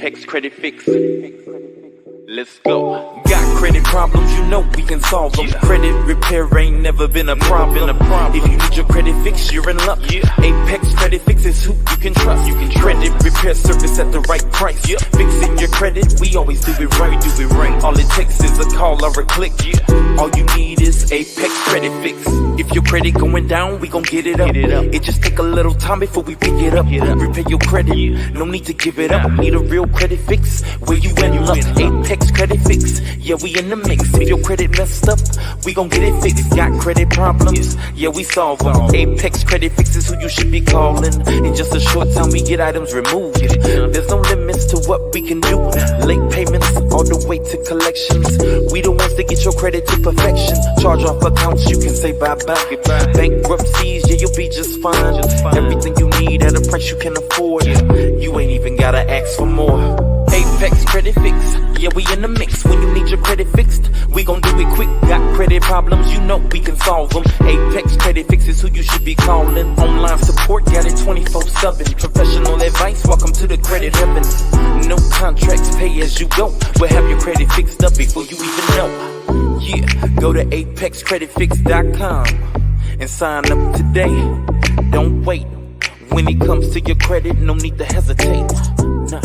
Apex Credit Fix. Let's go. Got credit problems, you know we can solve them. Credit repair ain't never been a problem. If you need your credit fixed, you're in luck. Apex Credit Fix is who you can trust. Credit repair service at the right price. Fixing your credit, we always do it right. All it takes is a call or a click. All you need is Apex Credit Fix. If your credit going down, we gon' get it up. It just take a little time before we pick it up. Repair your credit, no need to give it up. Need a real credit fix, where you in luck. Apex Credit Fix, yeah, we in the mix. If your credit messed up, we gon' get it fixed. Got credit problems, yeah, we solve them. Apex Credit Fix is who you should be calling. In just a short time, we get items removed. There's no limits to what we can do. Late payments, all the way to collections. We the ones that get your credit to perfection. Charge off accounts, you can say bye-bye. Bankruptcies, yeah, you'll be just fine. Everything you need at a price you can afford. You ain't even gotta ask for more. Apex Credit Fix, yeah, we in the mix. When you need your credit fixed, we gon' do it quick. Got credit problems, you know we can solve them. Apex Credit Fix is who you should be calling. Online support, got it 24/7. Professional advice, welcome to the credit heaven. No contracts, pay as you go. We'll have your credit fixed up before you even know. Yeah, go to apexcreditfix.com and sign up today. Don't wait. When it comes to your credit, no need to hesitate. Nah.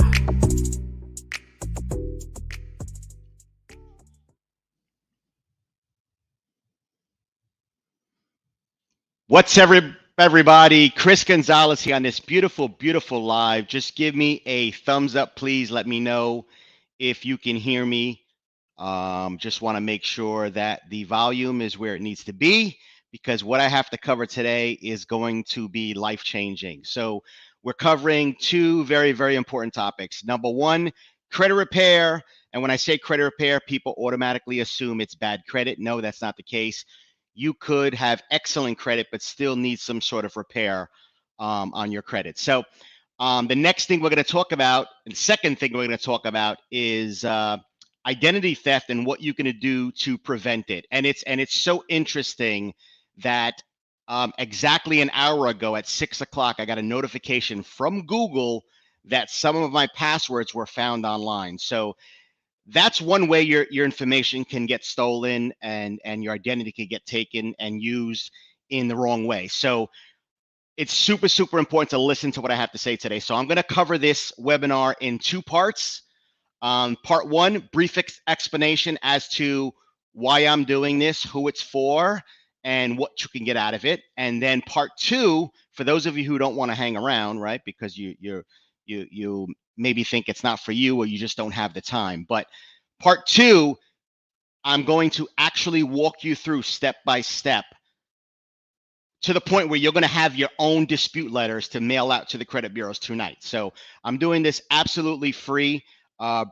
What's everybody? Chris Gonzalez here on this beautiful, beautiful live. Just give me a thumbs up, please. Let me know if you can hear me. Just want to make sure that the volume is where it needs to be, because what I have to cover today is going to be life-changing. So we're covering two very, very important topics. Number one, credit repair. And when I say credit repair, people automatically assume it's bad credit. No, that's not the case. You could have excellent credit, but still need some sort of repair on your credit. So the next thing we're going to talk about, and the second thing we're going to talk about is identity theft and what you can do to prevent it. And it's so interesting that exactly an hour ago at 6 o'clock, I got a notification from Google that some of my passwords were found online. So that's one way your information can get stolen and your identity can get taken and used in the wrong way. So it's super, super important to listen to what I have to say today. So I'm going to cover this webinar in two parts. Part one, brief explanation as to why I'm doing this, who it's for, and what you can get out of it. And then part two, for those of you who don't want to hang around, right, because you maybe think it's not for you or you just don't have the time. But part two, I'm going to actually walk you through step by step to the point where you're going to have your own dispute letters to mail out to the credit bureaus tonight. So I'm doing this absolutely free.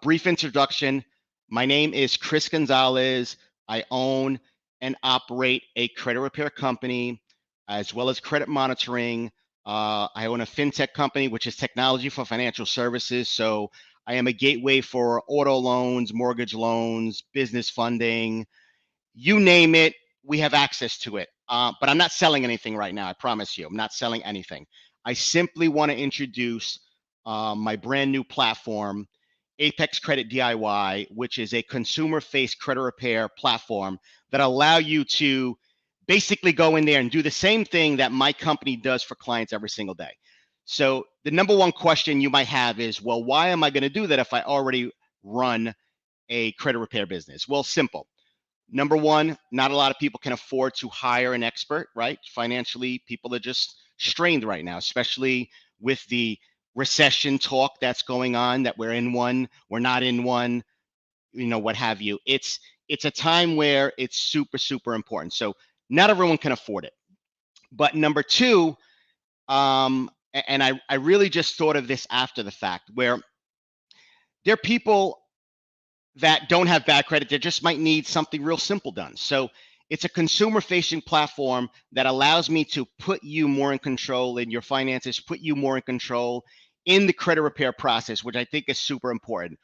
Brief introduction. My name is Chris Gonzalez. I own and operate a credit repair company as well as credit monitoring. I own a fintech company, which is technology for financial services. So I am a gateway for auto loans, mortgage loans, business funding, you name it, we have access to it. But I'm not selling anything right now. I promise you, I'm not selling anything. I simply want to introduce my brand new platform, Apex Credit DIY, which is a consumer-faced credit repair platform that allow you to basically go in there and do the same thing that my company does for clients every single day. So the number one question you might have is, well, why am I going to do that if I already run a credit repair business? Well, simple. Number one, not a lot of people can afford to hire an expert, right? Financially, people are just strained right now, especially with the recession talk that's going on, that we're in one, we're not in one, you know, what have you. It's a time where it's super, super important. So not everyone can afford it. But number two, and I really just thought of this after the fact, where there are people that don't have bad credit, that just might need something real simple done. So it's a consumer-facing platform that allows me to put you more in control in your finances, put you more in control in the credit repair process, which I think is super important.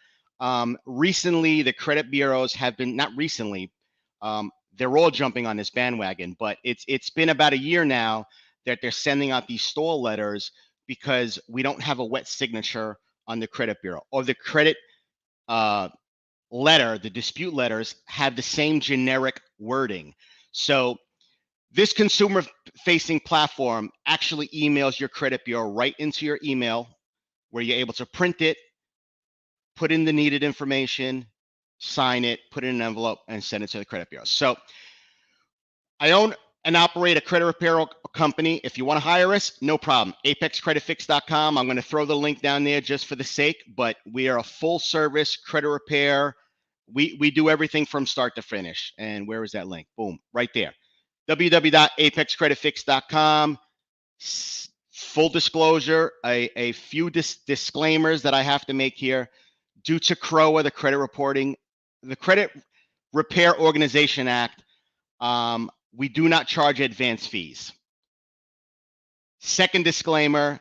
Recently, the credit bureaus have been, not recently, they're all jumping on this bandwagon, but it's been about a year now that they're sending out these stall letters because we don't have a wet signature on the credit bureau, or the credit uh, letter, the dispute letters have the same generic wording. So this consumer facing platform actually emails your credit bureau right into your email, where you're able to print it, put in the needed information, sign it, put it in an envelope, and send it to the credit bureau. So I own and operate a credit repair company. If you want to hire us, no problem. ApexCreditFix.com. I'm going to throw the link down there just for the sake, but we are a full service credit repair. We do everything from start to finish. And where is that link? Boom, right there. www.apexcreditfix.com. Full disclosure, a few disclaimers that I have to make here. Due to CROA, the Credit Repair Organization Act, we do not charge advance fees. Second disclaimer,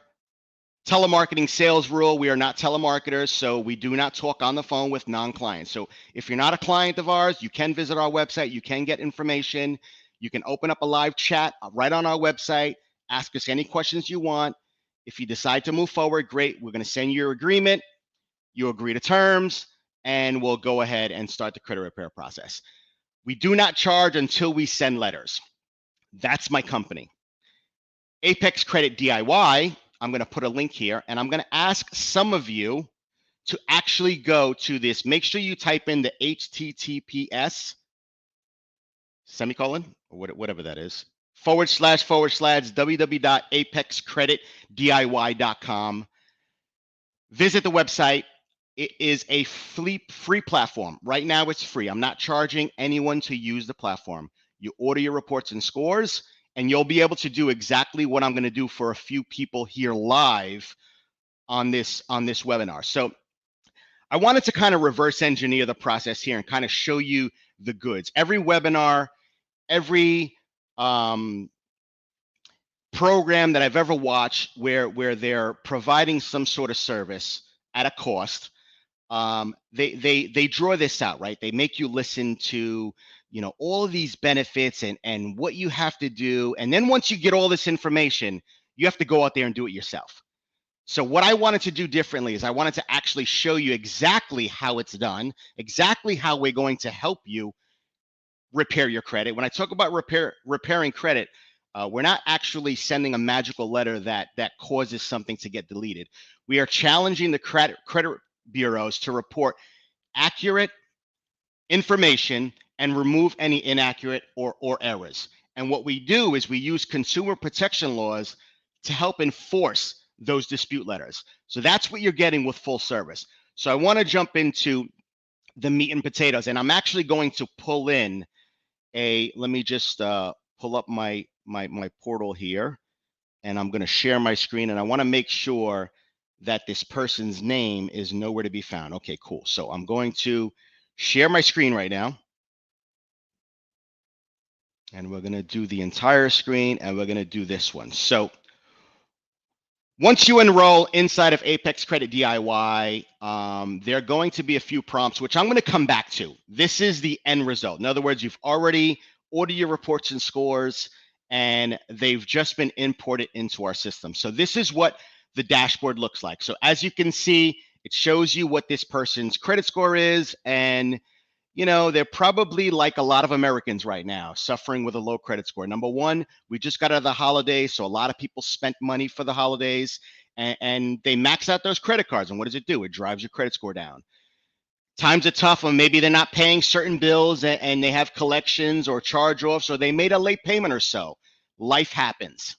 telemarketing sales rule, we are not telemarketers, so we do not talk on the phone with non-clients. So if you're not a client of ours, you can visit our website, you can get information, you can open up a live chat right on our website, ask us any questions you want. If you decide to move forward, great, we're going to send you your agreement, you agree to terms, and we'll go ahead and start the credit repair process. We do not charge until we send letters. That's my company. Apex Credit DIY, I'm going to put a link here, and I'm going to ask some of you to actually go to this. Make sure you type in the HTTPS, semicolon, or whatever that is, / www.apexcreditdiy.com. Visit the website. It is a free platform. Right now, it's free. I'm not charging anyone to use the platform. You order your reports and scores, and you'll be able to do exactly what I'm going to do for a few people here live on this webinar. So I wanted to kind of reverse engineer the process here and kind of show you the goods. Every webinar, every program that I've ever watched where they're providing some sort of service at a cost, they draw this out, right? They make you listen to, you know, all of these benefits and what you have to do. And then once you get all this information, you have to go out there and do it yourself. So what I wanted to do differently is I wanted to actually show you exactly how it's done, exactly how we're going to help you repair your credit. When I talk about repairing credit, we're not actually sending a magical letter that causes something to get deleted. We are challenging the credit bureaus to report accurate information and remove any inaccurate or errors. And what we do is we use consumer protection laws to help enforce those dispute letters. So that's what you're getting with full service. So I want to jump into the meat and potatoes, and I'm actually going to pull in let me just pull up my portal here, and I'm going to share my screen, and I want to make sure that this person's name is nowhere to be found. Okay, cool. So I'm going to share my screen right now, and we're going to do the entire screen, and we're going to do this one. So once you enroll inside of Apex Credit DIY, there are going to be a few prompts, which I'm going to come back to. This is the end result. In other words, you've already ordered your reports and scores, and they've just been imported into our system. So this is what the dashboard looks like. So as you can see, it shows you what this person's credit score is, and you know, they're probably like a lot of Americans right now, suffering with a low credit score. Number one, we just got out of the holidays, so a lot of people spent money for the holidays, and they max out those credit cards. And what does it do? It drives your credit score down. Times are tough, or maybe they're not paying certain bills, and they have collections or charge-offs, or they made a late payment or so. Life happens.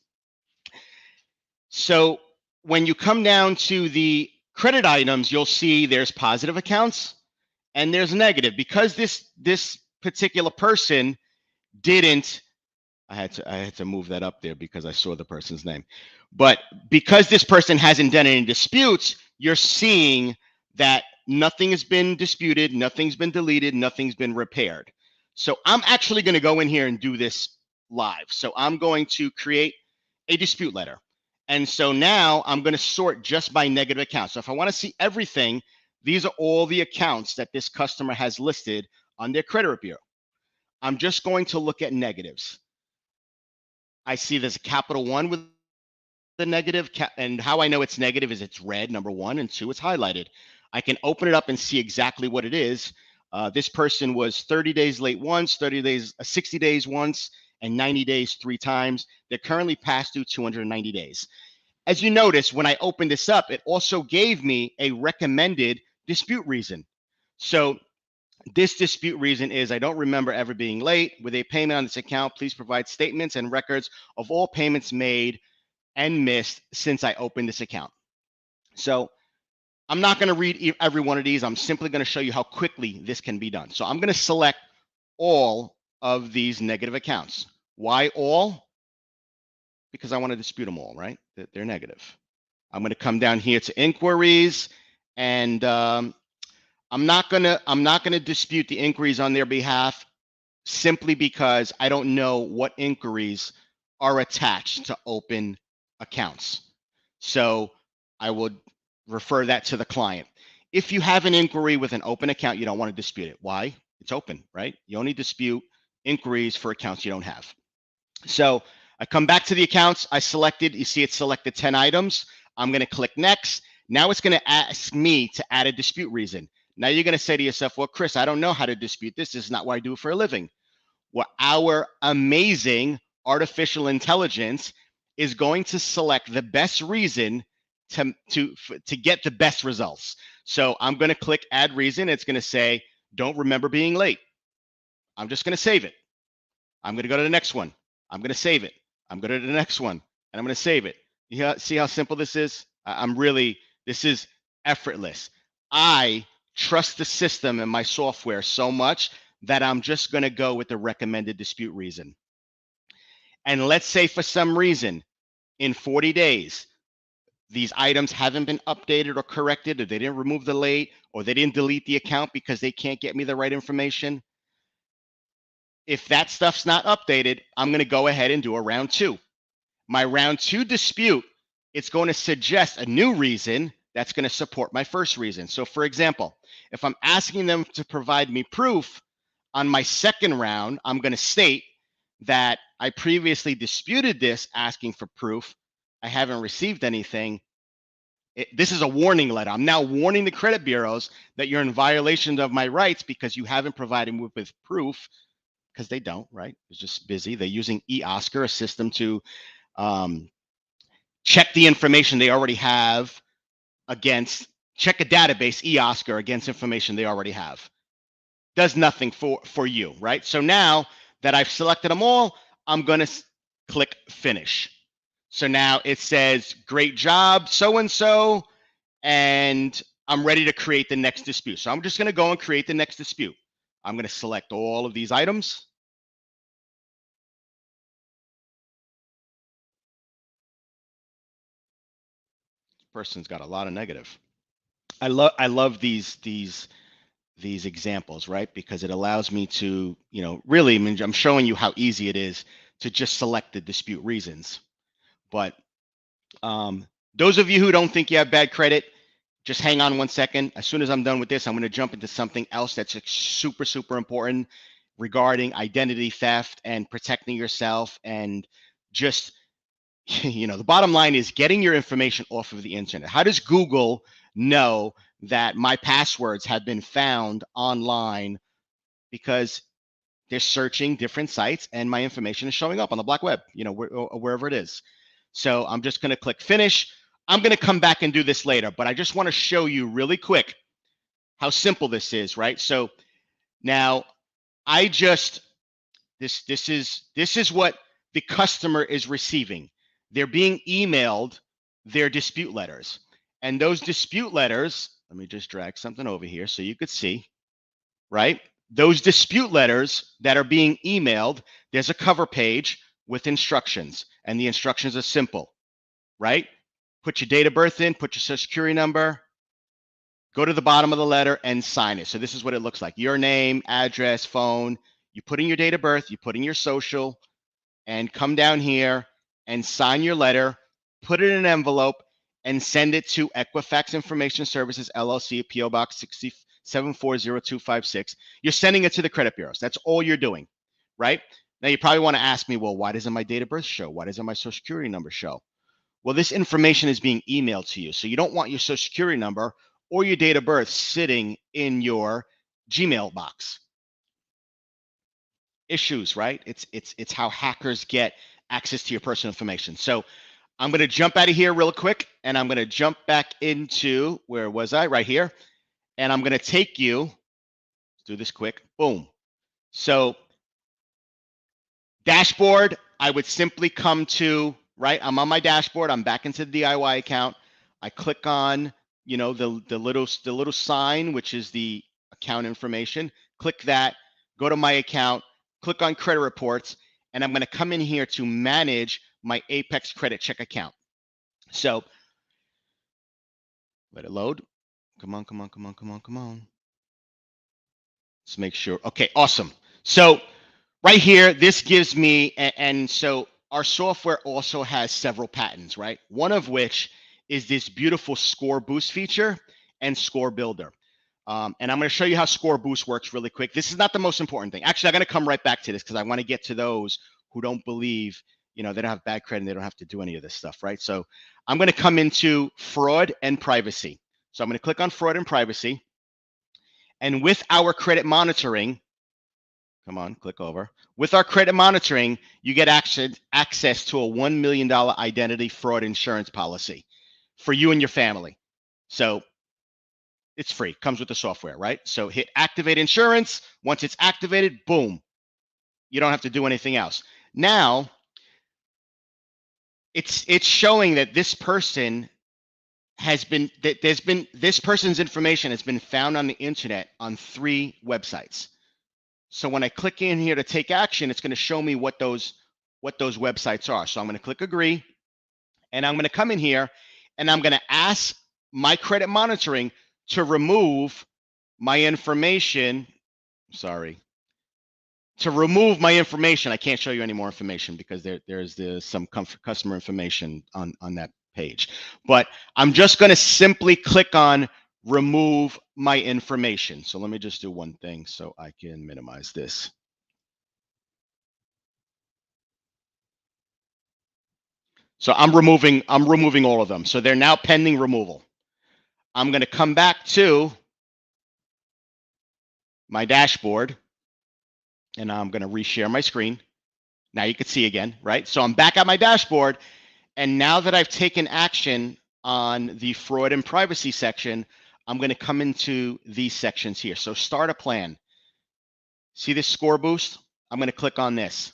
So when you come down to the credit items, you'll see there's positive accounts and there's negative. Because this particular person didn't, I had to move that up there because I saw the person's name. But because this person hasn't done any disputes, you're seeing that nothing has been disputed, nothing's been deleted, nothing's been repaired. So I'm actually going to go in here and do this live. So I'm going to create a dispute letter. And so now I'm going to sort just by negative accounts. So if I want to see everything, these are all the accounts that this customer has listed on their credit bureau. I'm just going to look at negatives. I see there's a capital one with the negative, and how I know it's negative is it's red, number one, and two, it's highlighted. I can open it up and see exactly what it is. This person was 30 days late once, 30 days, 60 days once, and 90 days 3 times. They're currently past due 290 days. As you notice, when I opened this up, it also gave me a recommended dispute reason. So this dispute reason is I don't remember ever being late with a payment on this account. Please provide statements and records of all payments made and missed since I opened this account. So I'm not going to read every one of these. I'm simply going to show you how quickly this can be done. So I'm going to select all of these negative accounts. Why all? Because I want to dispute them all, right? They're negative. I'm going to come down here to inquiries, and I'm not going to dispute the inquiries on their behalf simply because I don't know what inquiries are attached to open accounts. So I would refer that to the client. If you have an inquiry with an open account, you don't want to dispute it. Why? It's open, right? You only dispute inquiries for accounts you don't have. So I come back to the accounts. I selected, you see it selected 10 items. I'm going to click next. Now it's going to ask me to add a dispute reason. Now you're going to say to yourself, well, Chris, I don't know how to dispute this. This is not what I do for a living. Well, our amazing artificial intelligence is going to select the best reason to get the best results. So I'm going to click add reason. It's going to say, don't remember being late. I'm just going to save it. I'm going to go to the next one. I'm going to save it. I'm going to the next one, and I'm going to save it. You see how simple this is? This is effortless. I trust the system and my software so much that I'm just going to go with the recommended dispute reason. And let's say for some reason, in 40 days, these items haven't been updated or corrected, or they didn't remove the late, or they didn't delete the account because they can't get me the right information. If that stuff's not updated, I'm going to go ahead and do a round two. My round two dispute, it's going to suggest a new reason that's going to support my first reason. So for example, if I'm asking them to provide me proof on my second round, I'm going to state that I previously disputed this asking for proof. I haven't received anything. This is a warning letter. I'm now warning the credit bureaus that you're in violation of my rights because you haven't provided me with proof, because they don't, right? It's just busy. They're using eOscar, a system to check the information they already have against, check a database, eOscar, against information they already have. Does nothing for you, right? So now that I've selected them all, I'm going to click finish. So now it says, great job, so-and-so, and I'm ready to create the next dispute. So I'm just going to go and create the next dispute. I'm going to select all of these items. This person's got a lot of negative. I love these examples, right? Because it allows me to, really, I mean, I'm showing you how easy it is to just select the dispute reasons. But those of you who don't think you have bad credit, just hang on 1 second. As soon as I'm done with this, I'm going to jump into something else that's super, super important regarding identity theft and protecting yourself. And just, the bottom line is getting your information off of the internet. How does Google know that my passwords have been found online? Because they're searching different sites and my information is showing up on the black web, wherever it is. So I'm just going to click finish. I'm going to come back and do this later, but I just want to show you really quick how simple this is, right? So now this is what the customer is receiving. They're being emailed their dispute letters. And those dispute letters, let me just drag something over here so you could see, right? Those dispute letters that are being emailed, there's a cover page with instructions, and the instructions are simple, right? Put your date of birth in, put your social security number, go to the bottom of the letter and sign it. So this is what it looks like. Your name, address, phone, you put in your date of birth, you put in your social, and come down here and sign your letter, put it in an envelope, and send it to Equifax Information Services, LLC, P.O. Box 740-256. You're sending it to the credit bureaus. That's all you're doing, right? Now, you probably want to ask me, well, why doesn't my date of birth show? Why doesn't my social security number show? Well, this information is being emailed to you. So you don't want your social security number or your date of birth sitting in your Gmail box. Issues, right? It's how hackers get access to your personal information. So I'm going to jump out of here real quick, and I'm going to jump back into, where was I? Right here. And I'm going to take you, let's do this quick. Boom. So dashboard, I would simply come to, right? I'm on my dashboard. I'm back into the DIY account. I click on, you know, the little sign, which is the account information. Click that, go to my account, click on credit reports, and I'm going to come in here to manage my Apex credit check account. So let it load. Come on, come on, come on, come on, come on. Let's make sure. Okay, awesome. So right here, this gives me, and so our software also has several patents, right? One of which is this beautiful score boost feature and score builder. And I'm going to show you how score boost works really quick. This is not the most important thing. Actually, I'm going to come right back to this because I want to get to those who don't believe, you know, they don't have bad credit and they don't have to do any of this stuff, right? So I'm going to come into fraud and privacy. So I'm going to click on fraud and privacy. And with our credit monitoring, come on, click over. With our credit monitoring, you get access to a $1 million identity fraud insurance policy for you and your family. So it's free, comes with the software, right? So hit activate insurance. Once it's activated, boom, you don't have to do anything else. Now, it's showing that this person has been, this person's information has been found on the internet on 3 websites. So when I click in here to take action, it's going to show me what those websites are. So I'm going to click agree, and I'm going to come in here, and I'm going to ask my credit monitoring to remove my information. Sorry. To remove my information, I can't show you any more information because there's some customer information on that page. But I'm just going to simply click on remove my information. So let me just do one thing so I can minimize this. So I'm removing all of them. So they're now pending removal. I'm going to come back to my dashboard, and I'm going to reshare my screen. Now you can see again, right? So I'm back at my dashboard, and now that I've taken action on the fraud and privacy section, I'm going to come into these sections here. So start a plan. See this score boost? I'm going to click on this.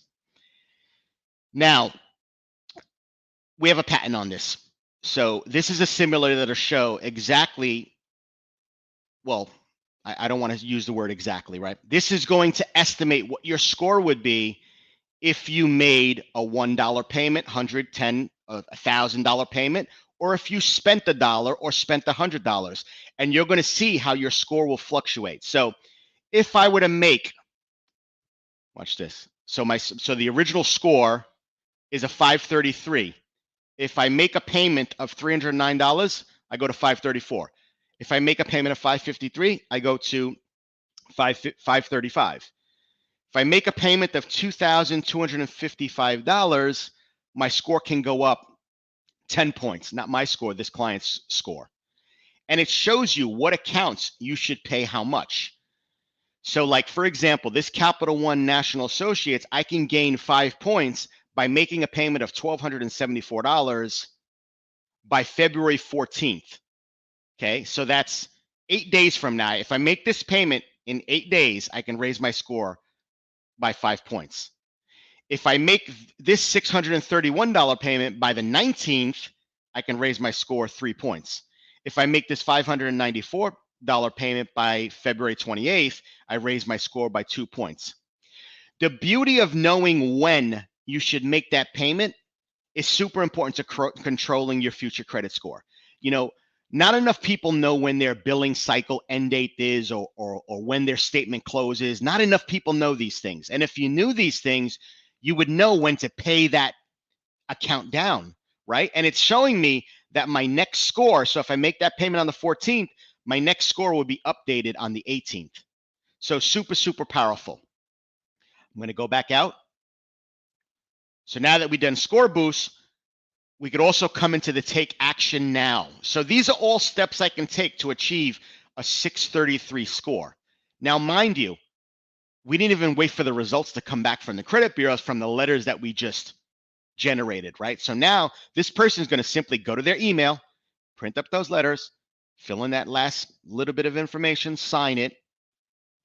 Now, we have a patent on this. So this is a simulator that'll show exactly, well, I don't want to use the word exactly, right? This is going to estimate what your score would be if you made a $1 payment, $110, $1,000 payment, or if you spent $1 or spent $100, and you're going to see how your score will fluctuate. So if I were to make, watch this. So the original score is a 533. If I make a payment of $309, I go to 534. If I make a payment of 553, I go to 535. If I make a payment of $2,255, my score can go up 10 points, not my score, this client's score. And it shows you what accounts you should pay how much. So like, for example, this Capital One National Associates, I can gain 5 points by making a payment of $1,274 by February 14th. Okay, so that's 8 days from now. If I make this payment in 8 days, I can raise my score by 5 points. If I make this $631 payment by the 19th, I can raise my score 3 points. If I make this $594 payment by February 28th, I raise my score by 2 points. The beauty of knowing when you should make that payment is super important to controlling your future credit score. You know, not enough people know when their billing cycle end date is or when their statement closes. Not enough people know these things. And if you knew these things, you would know when to pay that account down, right? And it's showing me that my next score, so if I make that payment on the 14th, my next score will be updated on the 18th. So super, super powerful. I'm going to go back out. So now that we've done score boosts, We could also come into the take action now. So these are all steps I can take to achieve a 633 score. Now, mind you, we didn't even wait for the results to come back from the credit bureaus from the letters that we just generated, right? So now this person is going to simply go to their email, print up those letters, fill in that last little bit of information, sign it,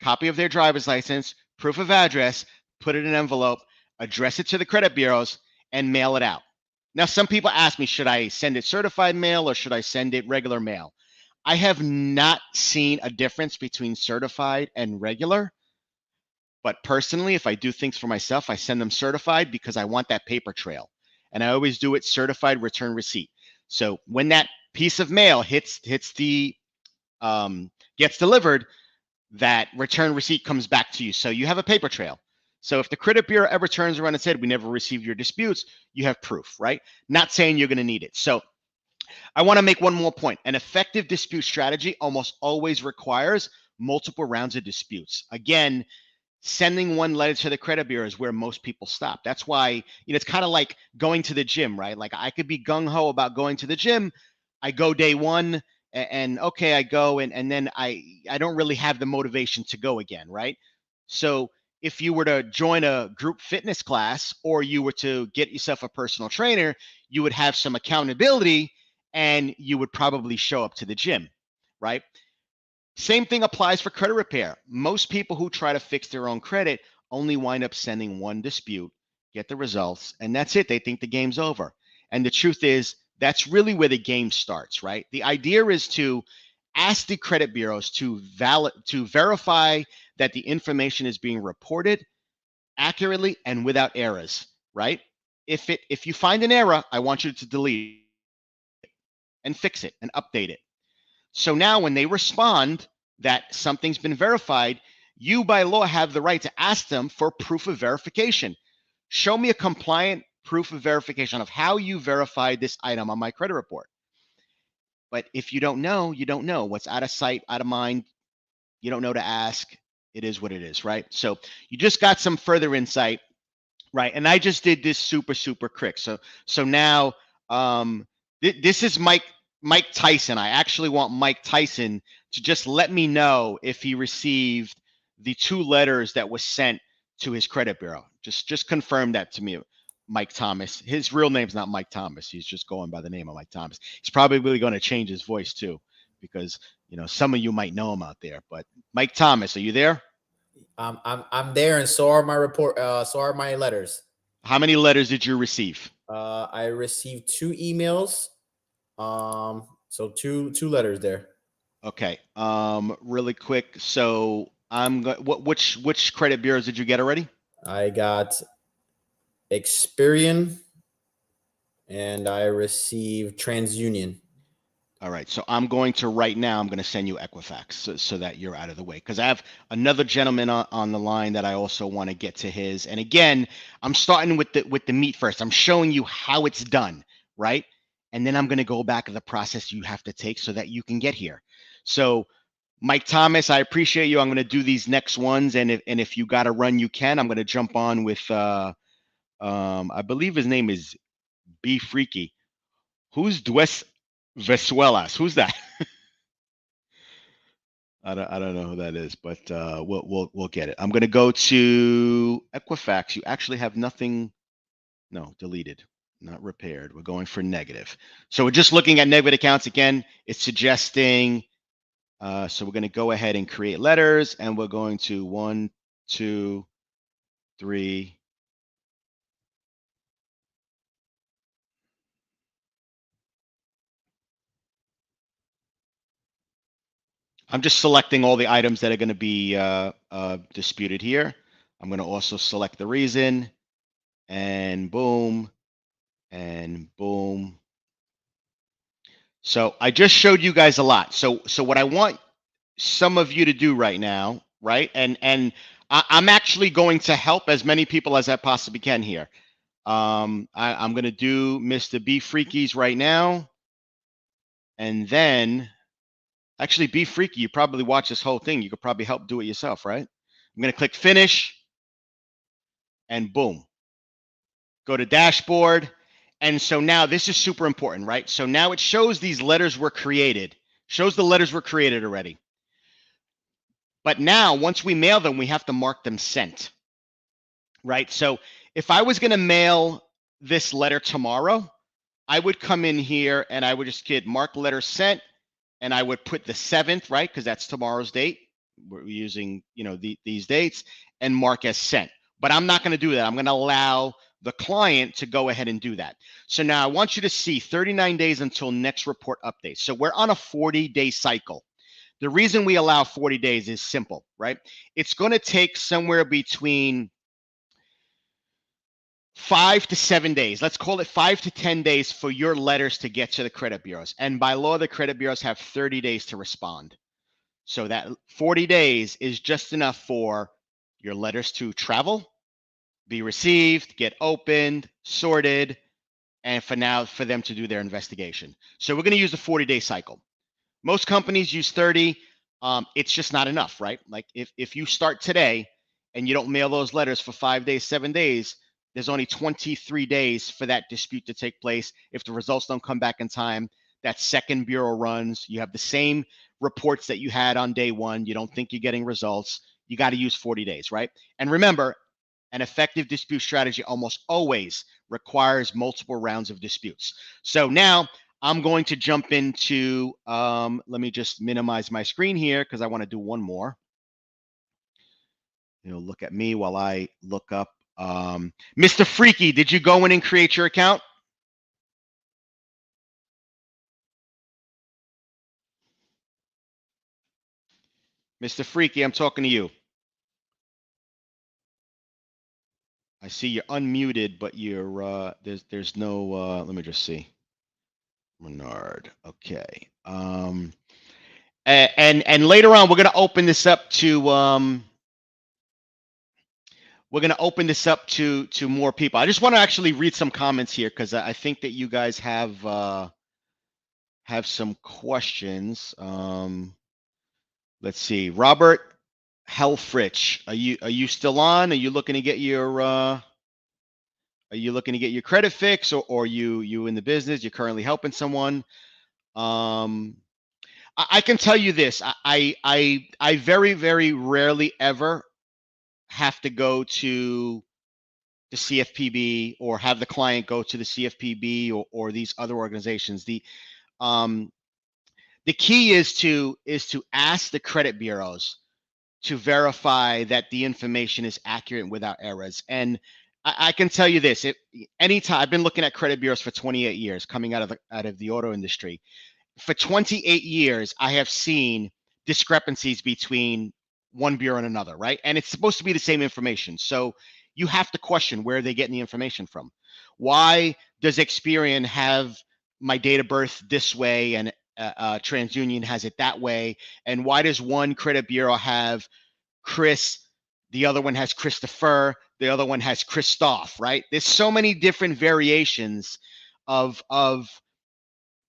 copy of their driver's license, proof of address, put it in an envelope, address it to the credit bureaus, and mail it out. Now, some people ask me, should I send it certified mail or should I send it regular mail? I have not seen a difference between certified and regular. But personally, if I do things for myself, I send them certified because I want that paper trail. And I always do it certified return receipt. So when that piece of mail hits the gets delivered, that return receipt comes back to you. So you have a paper trail. So if the credit bureau ever turns around and said, we never received your disputes, you have proof, right? Not saying you're going to need it. So I want to make one more point. An effective dispute strategy almost always requires multiple rounds of disputes. Again, sending one letter to the credit bureau is where most people stop. That's why, it's kind of like going to the gym, right? Like I could be gung ho about going to the gym. I go day one and okay, I go and then I don't really have the motivation to go again, right? So if you were to join a group fitness class or you were to get yourself a personal trainer, you would have some accountability and you would probably show up to the gym, right? Same thing applies for credit repair. Most people who try to fix their own credit only wind up sending one dispute, get the results, and that's it. They think the game's over. And the truth is, that's really where the game starts, right? The idea is to ask the credit bureaus to verify that the information is being reported accurately and without errors, right? If you find an error, I want you to delete it and fix it and update it. So now when they respond that something's been verified, you by law have the right to ask them for proof of verification. Show me a compliant proof of verification of how you verified this item on my credit report. But if you don't know, you don't know. What's out of sight, out of mind, you don't know to ask. It is what it is, right? So you just got some further insight, right? And I just did this super quick. So now this is Mike Tyson. I actually want Mike Tyson to just let me know if he received the 2 letters that was sent to his credit bureau. Just confirm that to me, Mike Thomas. His real name's not Mike Thomas. He's just going by the name of Mike Thomas. He's probably really going to change his voice too, because some of you might know him out there. But Mike Thomas, are you there? I'm there, and so are my report. So are my letters. How many letters did you receive? I received 2 emails. So two letters there. Okay. Really quick. So which credit bureaus did you get already? I got Experian and I received TransUnion. All right. So I'm going to send you Equifax so that you're out of the way, because I have another gentleman on the line that I also want to get to his. And again, I'm starting with the meat first. I'm showing you how it's done, right? And then I'm going to go back to the process you have to take so that you can get here. So Mike Thomas, I appreciate you. I'm going to do these next ones. And if you got to run, you can. I'm going to jump on with, I believe his name is B Freaky. Who's Dues Vesuelas? Who's that? I don't know who that is, but we'll get it. I'm going to go to Equifax. You actually have nothing. No, deleted. Not repaired. We're going for negative. So we're just looking at negative accounts again. It's suggesting. So we're going to go ahead and create letters, and we're going to 1, 2, 3. I'm just selecting all the items that are going to be disputed here. I'm going to also select the reason, and boom, and boom. So I just showed you guys a lot. So what I want some of you to do right now, right? And I'm actually going to help as many people as I possibly can here. I'm going to do Mr. B Freakies right now. And then, actually, Be Freaky, you probably watch this whole thing. You could probably help do it yourself, right? I'm going to click Finish. And boom. Go to Dashboard. And so now this is super important, right? So now it shows these letters were created, shows the letters were created already. But now once we mail them, we have to mark them sent, right? So if I was going to mail this letter tomorrow, I would come in here and I would just get mark letter sent, and I would put the 7th, right? Because that's tomorrow's date. We're using, these dates, and mark as sent. But I'm not going to do that. I'm going to allow the client to go ahead and do that. So now I want you to see 39 days until next report update. So we're on a 40-day cycle. The reason we allow 40 days is simple, right? It's going to take somewhere between 5 to 7 days. Let's call it 5 to 10 days for your letters to get to the credit bureaus. And by law, the credit bureaus have 30 days to respond. So that 40 days is just enough for your letters to travel, be received, get opened, sorted, and for them to do their investigation. So we're going to use the 40-day cycle. Most companies use 30. It's just not enough, right? Like if you start today and you don't mail those letters for 5 days, 7 days, there's only 23 days for that dispute to take place. If the results don't come back in time, that second bureau runs. You have the same reports that you had on day one. You don't think you're getting results. You got to use 40 days, right? And remember, an effective dispute strategy almost always requires multiple rounds of disputes. So now I'm going to jump into, let me just minimize my screen here because I want to do one more. Look at me while I look up. Mr. Freaky, did you go in and create your account? Mr. Freaky, I'm talking to you. I see you're unmuted, but you're there's no let me just see. Renard. Okay. And later on we're going to open this up to more people. I just want to actually read some comments here because I think that you guys have some questions. Let's see. Robert Helfrich, are you still on? Are you looking to get your credit fix, or you in the business? You're currently helping someone. I can tell you this. I very, very rarely ever have to go to the CFPB or have the client go to the CFPB or these other organizations. The key is to ask the credit bureaus to verify that the information is accurate and without errors. And I can tell you this: anytime I've been looking at credit bureaus for 28 years, coming out of the auto industry. For 28 years, I have seen discrepancies between one bureau and another, right? And it's supposed to be the same information. So you have to question where they're getting the information from. Why does Experian have my date of birth this way and TransUnion has it that way? And why does one credit bureau have Chris, the other one has Christopher, the other one has Christoph, right? There's so many different variations of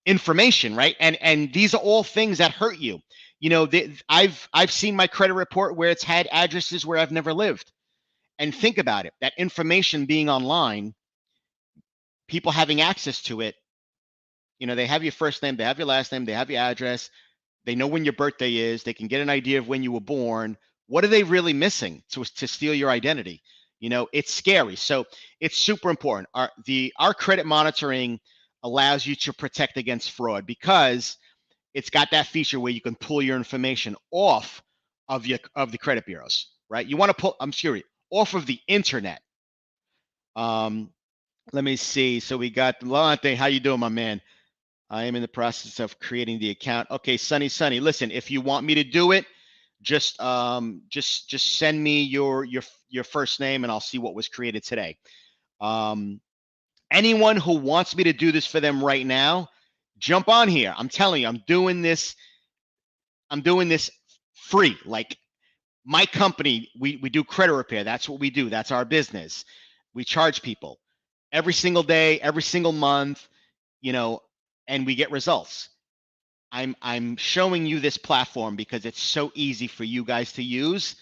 information, right? And these are all things that hurt you. I've seen my credit report where it's had addresses where I've never lived. And think about it, that information being online, people having access to it, they have your first name, they have your last name, they have your address, they know when your birthday is, they can get an idea of when you were born. What are they really missing to steal your identity? It's scary. So it's super important. Our credit monitoring allows you to protect against fraud because it's got that feature where you can pull your information off of the credit bureaus, right? You want to pull, I'm serious, off of the internet. Let me see. So we got Lante. How you doing, my man? I am in the process of creating the account. Okay, Sunny. Listen, if you want me to do it, just send me your first name and I'll see what was created today. Anyone who wants me to do this for them right now, jump on here. I'm telling you, I'm doing this free. Like my company, we do credit repair. That's what we do. That's our business. We charge people every single day, every single month, and we get results. I'm showing you this platform because it's so easy for you guys to use.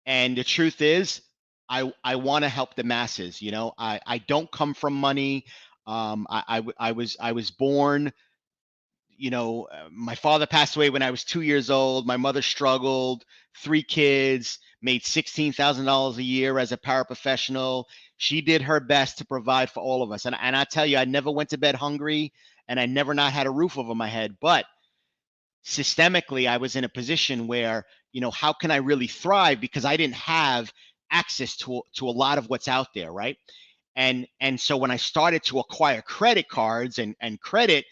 And the truth is, I want to help the masses. I don't come from money. I was born, my father passed away when I was 2 years old. My mother struggled, 3 kids, made $16,000 a year as a paraprofessional. She did her best to provide for all of us. And I tell you, I never went to bed hungry, and I never not had a roof over my head. But systemically, I was in a position where, how can I really thrive? Because I didn't have access to a lot of what's out there, right? And so when I started to acquire credit cards and credit,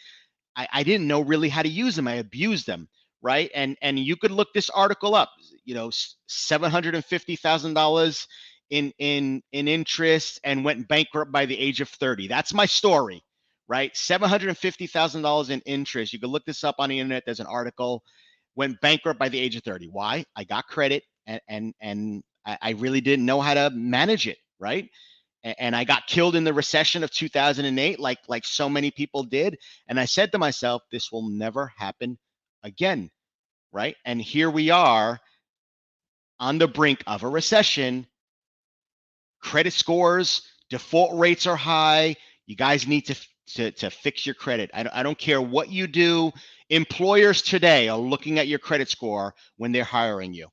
I didn't know really how to use them. I abused them, right? And you could look this article up. $750,000 in interest, and went bankrupt by the age of 30. That's my story, right? $750,000 in interest. You could look this up on the internet. There's an article. Went bankrupt by the age of 30. Why? I got credit, and I really didn't know how to manage it, right? And I got killed in the recession of 2008, like so many people did. And I said to myself, this will never happen again, right? And here we are on the brink of a recession. Credit scores, default rates are high. You guys need to fix your credit. I don't care what you do. Employers today are looking at your credit score when they're hiring you.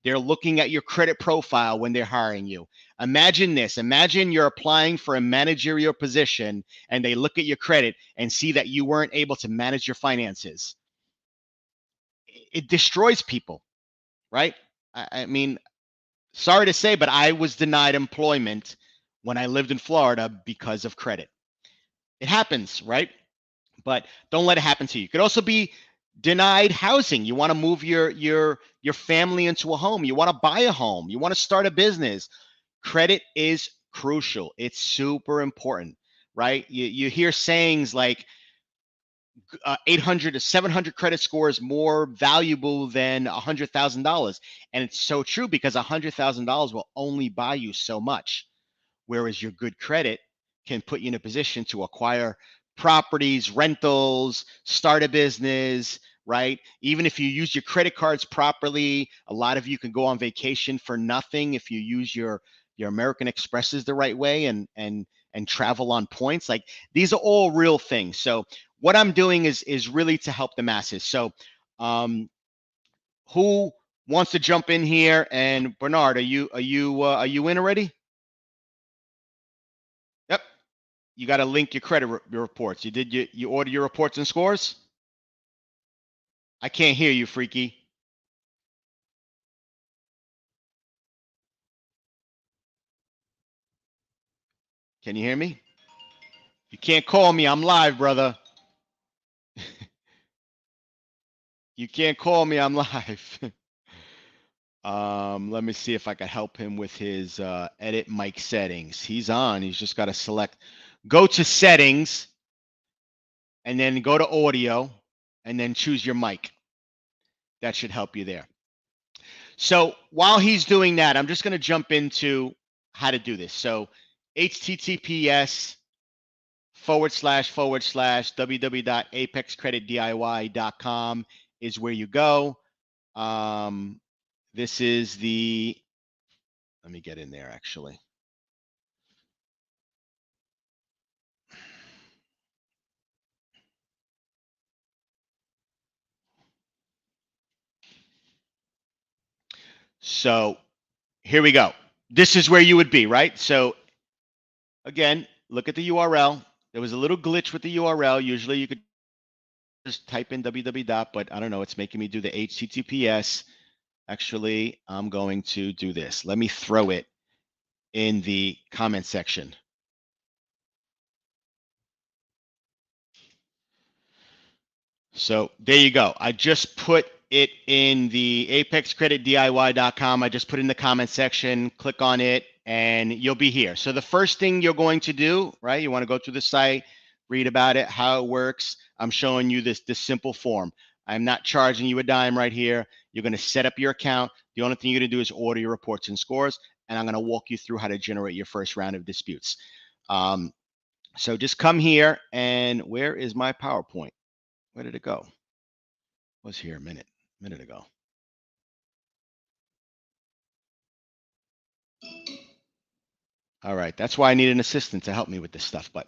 They're looking at your credit profile when they're hiring you. Imagine this. Imagine you're applying for a managerial position, and they look at your credit and see that you weren't able to manage your finances. It destroys people, right? I mean, sorry to say, but I was denied employment when I lived in Florida because of credit. It happens, right? But don't let it happen to you. You could also be denied housing. You want to move your family into a home. You want to buy a home. You want to start a business. Credit is crucial. It's super important, right? You hear sayings like 800 to 700 credit score is more valuable than $100,000. And it's so true, because $100,000 will only buy you so much. Whereas your good credit can put you in a position to acquire properties, rentals, start a business, right? Even if you use your credit cards properly, a lot of you can go on vacation for nothing if you use your American Expresses the right way and travel on points. Like, these are all real things. So what I'm doing is really to help the masses. So who wants to jump in here? And Bernard, are you in already? Yep. You got to link your credit your reports. You order your reports and scores? I can't hear you, freaky. Can you hear me? You can't call me. I'm live, brother. You can't call me. I'm live. Let me see if I can help him with his edit mic settings. He's on. He's just got to select, go to settings, and then go to audio, and then choose your mic. That should help you there. So while he's doing that, I'm just going to jump into how to do this. So https://www.apexcreditdiy.com is where you go. This is the, let me get in there actually. So here we go. This is where you would be, right? So again, look at the URL. There was a little glitch with the URL. Usually you could just type in www. But I don't know, it's making me do the HTTPS. Actually, I'm going to do this. Let me throw it in the comment section. So there you go. I just put it in the apexcreditdiy.com. I just put it in the comment section. Click on it, and you'll be here. So the first thing you're going to do, right? You want to go through the site, read about it, how it works. I'm showing you this simple form. I'm not charging you a dime right here. You're going to set up your account. The only thing you're going to do is order your reports and scores, and I'm going to walk you through how to generate your first round of disputes. So just come here, and where is my PowerPoint? Where did it go? Was here a minute ago. All right, that's why I need an assistant to help me with this stuff. But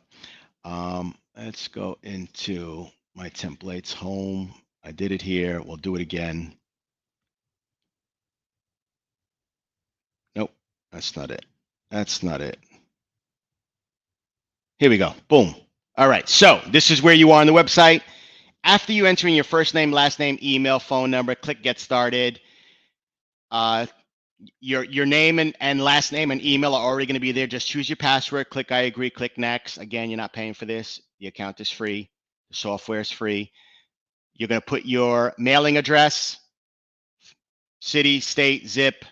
Let's go into my templates home. I did it here. We'll do it again. Nope, that's not it. That's not it. Here we go. Boom. All right. So this is where you are on the website. After you enter in your first name, last name, email, phone number, click Get Started. Your name and last name and email are already going to be there. Just choose your password, click I agree, click next. Again, you're not paying for this. The account is free. The software is free. You're going to put your mailing address, city, state, zip,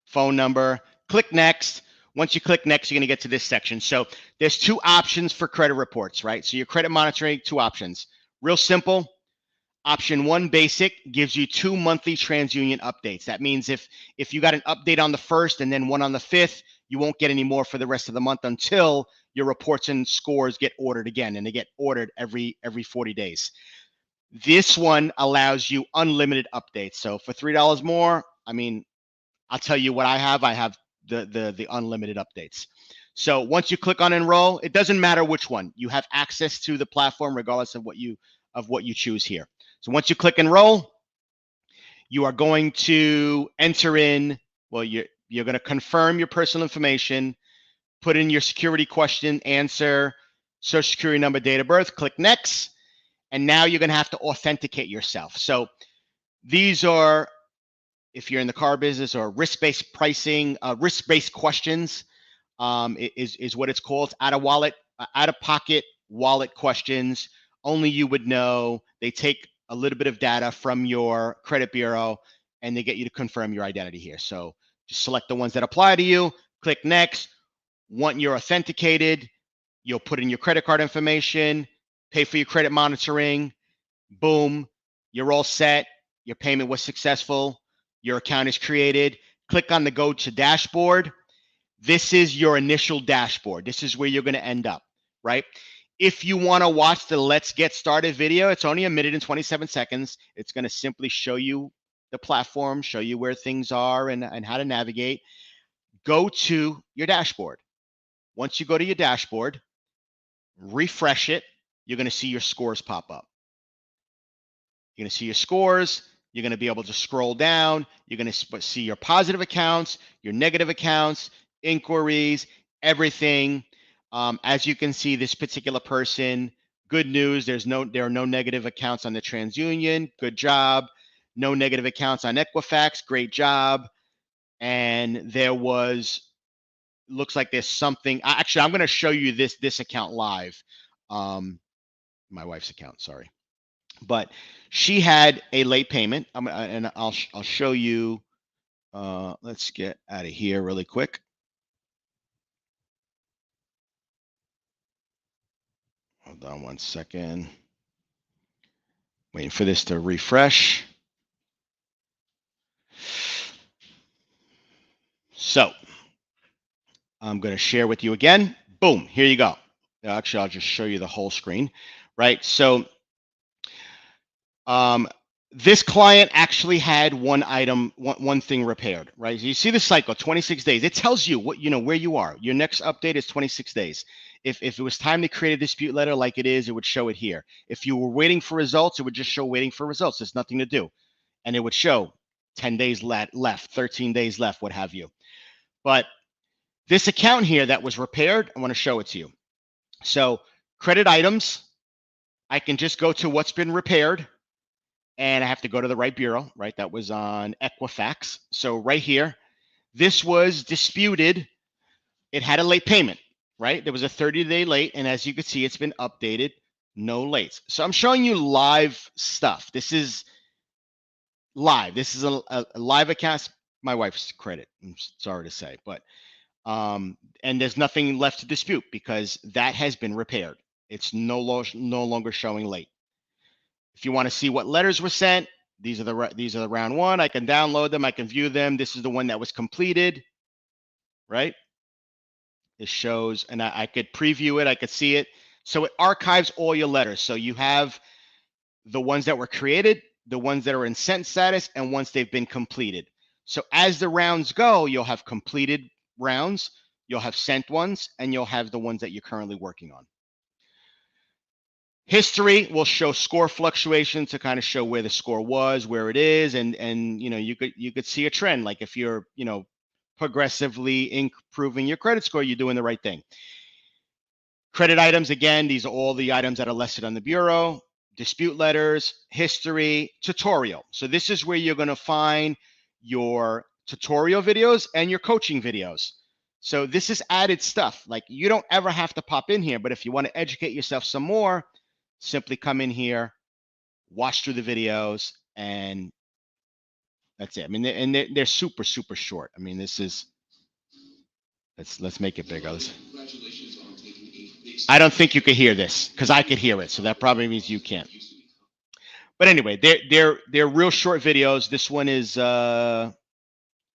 phone number, click next. Once you click next, you're going to get to this section. So there's two options for credit reports, right? So your credit monitoring, two options. Real simple. Option 1, basic, gives you 2 monthly TransUnion updates. That means if you got an update on the 1st and then one on the 5th, you won't get any more for the rest of the month until your reports and scores get ordered again, and they get ordered every 40 days. This one allows you unlimited updates. So for $3 more, I mean, I'll tell you what I have. I have the unlimited updates. So once you click on enroll, it doesn't matter which one. You have access to the platform regardless of what you choose here. So once you click enroll, you are going to enter in, well, you're going to confirm your personal information, put in your security question, answer, social security number, date of birth, click next. And now you're going to have to authenticate yourself. So these are, if you're in the car business, or risk-based pricing, risk-based questions is what it's called. Out-of-pocket wallet questions. Only you would know. They take a little bit of data from your credit bureau and they get you to confirm your identity here. So just select the ones that apply to you, click next. Once you're authenticated, you'll put in your credit card information, pay for your credit monitoring, boom, you're all set. Your payment was successful. Your account is created. Click on the Go to Dashboard. This is your initial dashboard. This is where you're going to end up, right? If you want to watch the Let's Get Started video, it's only 1 minute and 27 seconds. It's going to simply show you the platform, show you where things are and how to navigate. Go to your dashboard. Once you go to your dashboard, refresh it, you're going to see your scores pop up. You're going to see your scores. You're going to be able to scroll down. You're going to see your positive accounts, your negative accounts, inquiries, everything. As you can see, this particular person, good news, there are no negative accounts on the TransUnion. Good job. No negative accounts on Equifax. Great job. And there was, looks like there's something. Actually, I'm going to show you this account live. My wife's account, sorry. But she had a late payment. And I'll show you. Let's get out of here really quick. Hold on 1 second. Waiting for this to refresh. So I'm going to share with you again. Boom, here you go. Actually, I'll just show you the whole screen, right? So this client actually had one item, one thing repaired, right? So you see the cycle, 26 days. It tells you what, where you are. Your next update is 26 days. If it was time to create a dispute letter like it is, it would show it here. If you were waiting for results, it would just show waiting for results. There's nothing to do. And it would show 10 days left, 13 days left, what have you. But this account here that was repaired, I want to show it to you. So credit items, I can just go to what's been repaired. And I have to go to the right bureau, right? That was on Equifax. So right here, this was disputed. It had a late payment, right? There was a 30-day late. And as you can see, it's been updated, no late. So I'm showing you live stuff. This is live. This is a live account. My wife's credit, I'm sorry to say. But, and there's nothing left to dispute because that has been repaired. It's no longer showing late. If you want to see what letters were sent, these are the round one. I can download them. I can view them. This is the one that was completed, right? It shows, and I could preview it. I could see it. So it archives all your letters. So you have the ones that were created, the ones that are in sent status, and once they've been completed. So as the rounds go, you'll have completed rounds, you'll have sent ones, and you'll have the ones that you're currently working on. History will show score fluctuations to kind of show where the score was, where it is, and you could see a trend. Like if you're progressively improving your credit score, you're doing the right thing. Credit items, again, these are all the items that are listed on the bureau. Dispute letters, history, tutorial. So this is where you're going to find your tutorial videos and your coaching videos. So this is added stuff. Like you don't ever have to pop in here, but if you want to educate yourself some more, simply come in here, watch through the videos, and that's it. I mean, they're super, super short. I mean, this is, let's make it bigger. I don't think you could hear this because I could hear it. So that probably means you can't. But anyway, they're real short videos. This one is, I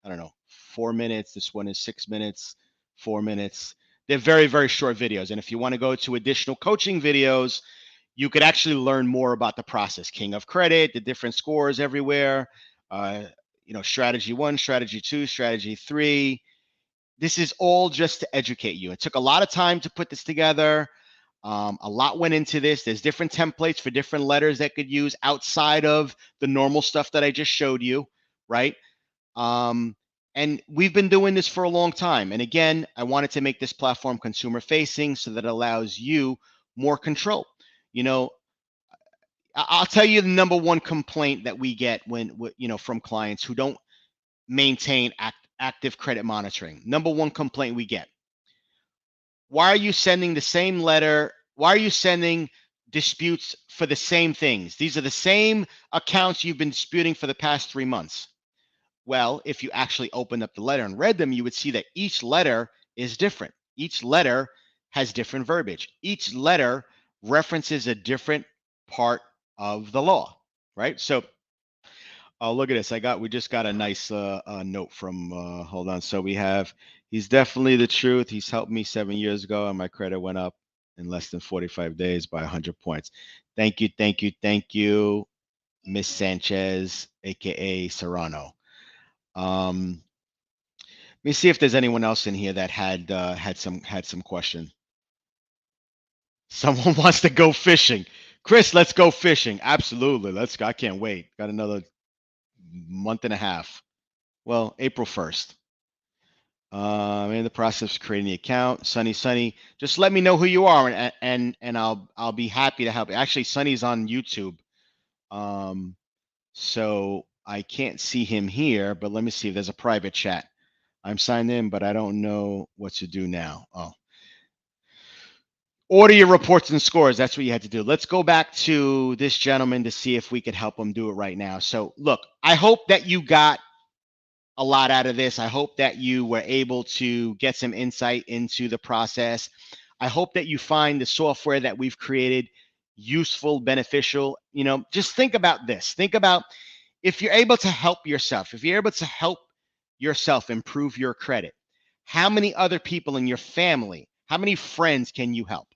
don't know, 4 minutes. This one is 6 minutes, 4 minutes. They're very, very short videos. And if you want to go to additional coaching videos, you could actually learn more about the process. King of credit, the different scores everywhere, strategy 1, strategy 2, strategy 3. This is all just to educate you. It took a lot of time to put this together. A lot went into this. There's different templates for different letters that could use outside of the normal stuff that I just showed you, right? And we've been doing this for a long time. And again, I wanted to make this platform consumer facing so that it allows you more control. I'll tell you the number one complaint that we get from clients who don't maintain active credit monitoring. Number one complaint we get: why are you sending the same letter? Why are you sending disputes for the same things? These are the same accounts you've been disputing for the past 3 months. Well, if you actually opened up the letter and read them, you would see that each letter is different. Each letter has different verbiage. Each letter references a different part of the law, right? So, look at this. We just got a nice note from, hold on. So we have, he's definitely the truth. He's helped me 7 years ago and my credit went up in less than 45 days by 100 points. Thank you, Miss Sanchez, AKA Serrano. Let me see if there's anyone else in here that had some question. Someone wants to go fishing. Chris, let's go fishing. Absolutely. Let's go. I can't wait. Got another month and a half. Well, April 1st. In the process of creating the account. Sunny, just let me know who you are and I'll be happy to help. Actually, Sunny's on YouTube. So I can't see him here, but let me see if there's a private chat. I'm signed in, but I don't know what to do now. Oh. Order your reports and scores. That's what you had to do. Let's go back to this gentleman to see if we could help him do it right now. So look, I hope that you got a lot out of this. I hope that you were able to get some insight into the process. I hope that you find the software that we've created useful, beneficial. Just think about this. Think about if you're able to help yourself, if you're able to help yourself improve your credit, how many other people in your family, how many friends can you help?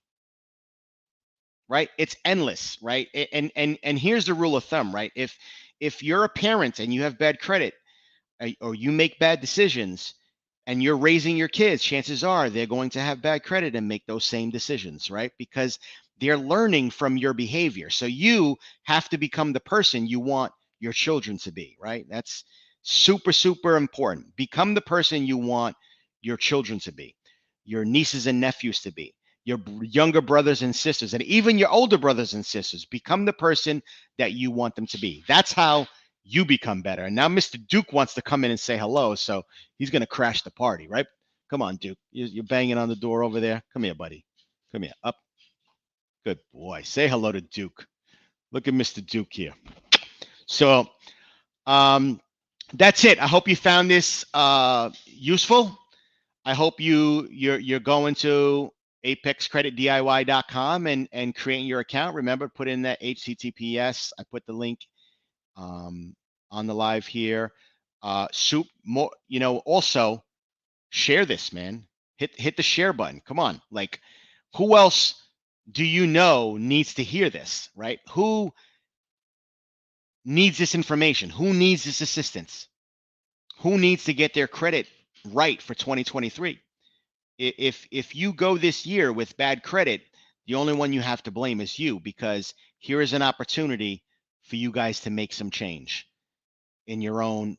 Right? It's endless, right? And here's the rule of thumb, right? If you're a parent and you have bad credit, or you make bad decisions and you're raising your kids, chances are they're going to have bad credit and make those same decisions, right? Because they're learning from your behavior. So you have to become the person you want your children to be, right? That's super, super important. Become the person you want your children to be, your nieces and nephews to be, your younger brothers and sisters, and even your older brothers and sisters. Become the person that you want them to be. That's how you become better. And now Mr. Duke wants to come in and say hello, so he's going to crash the party, right? Come on, Duke. You're banging on the door over there. Come here, buddy. Come here. Up. Good boy. Say hello to Duke. Look at Mr. Duke here. So that's it. I hope you found this useful. I hope you're going to apexcreditdiy.com and creating your account. Remember, put in that HTTPS. I put the link on the live here. Also share this, man. Hit the share button. Come on. Like, who else do you know needs to hear this, right? Who needs this information? Who needs this assistance? Who needs to get their credit right for 2023? If you go this year with bad credit, The only one you have to blame is you, because here is an opportunity for you guys to make some change in your own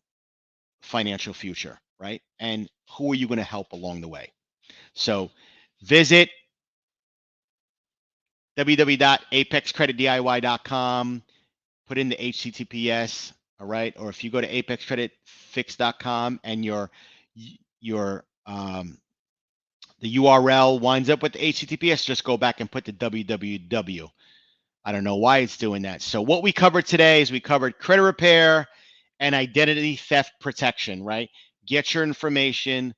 financial future, right? And who are you going to help along the way? So visit www.apexcreditdiy.com, put in the HTTPS, all right? Or if you go to apexcreditfix.com and your the URL winds up with the HTTPS, just go back and put the www. I don't know why it's doing that. So what we covered today is we covered credit repair and identity theft protection, right? Get your information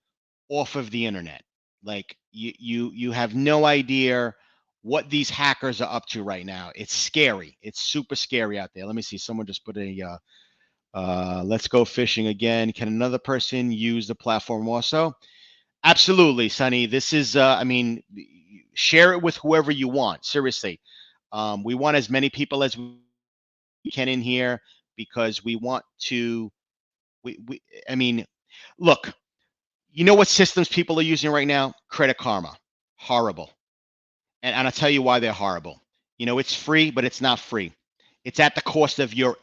off of the internet. Like you have no idea what these hackers are up to right now. It's scary. It's super scary out there. Let me see. Someone just put a let's go fishing again. Can another person use the platform also? Absolutely, Sonny. This is I mean, share it with whoever you want. Seriously. We want as many people as we can in here because we want to we I mean, look, you know what systems people are using right now? Credit Karma. Horrible. And I'll tell you why they're horrible. You know, it's free, but it's not free. It's at the cost of your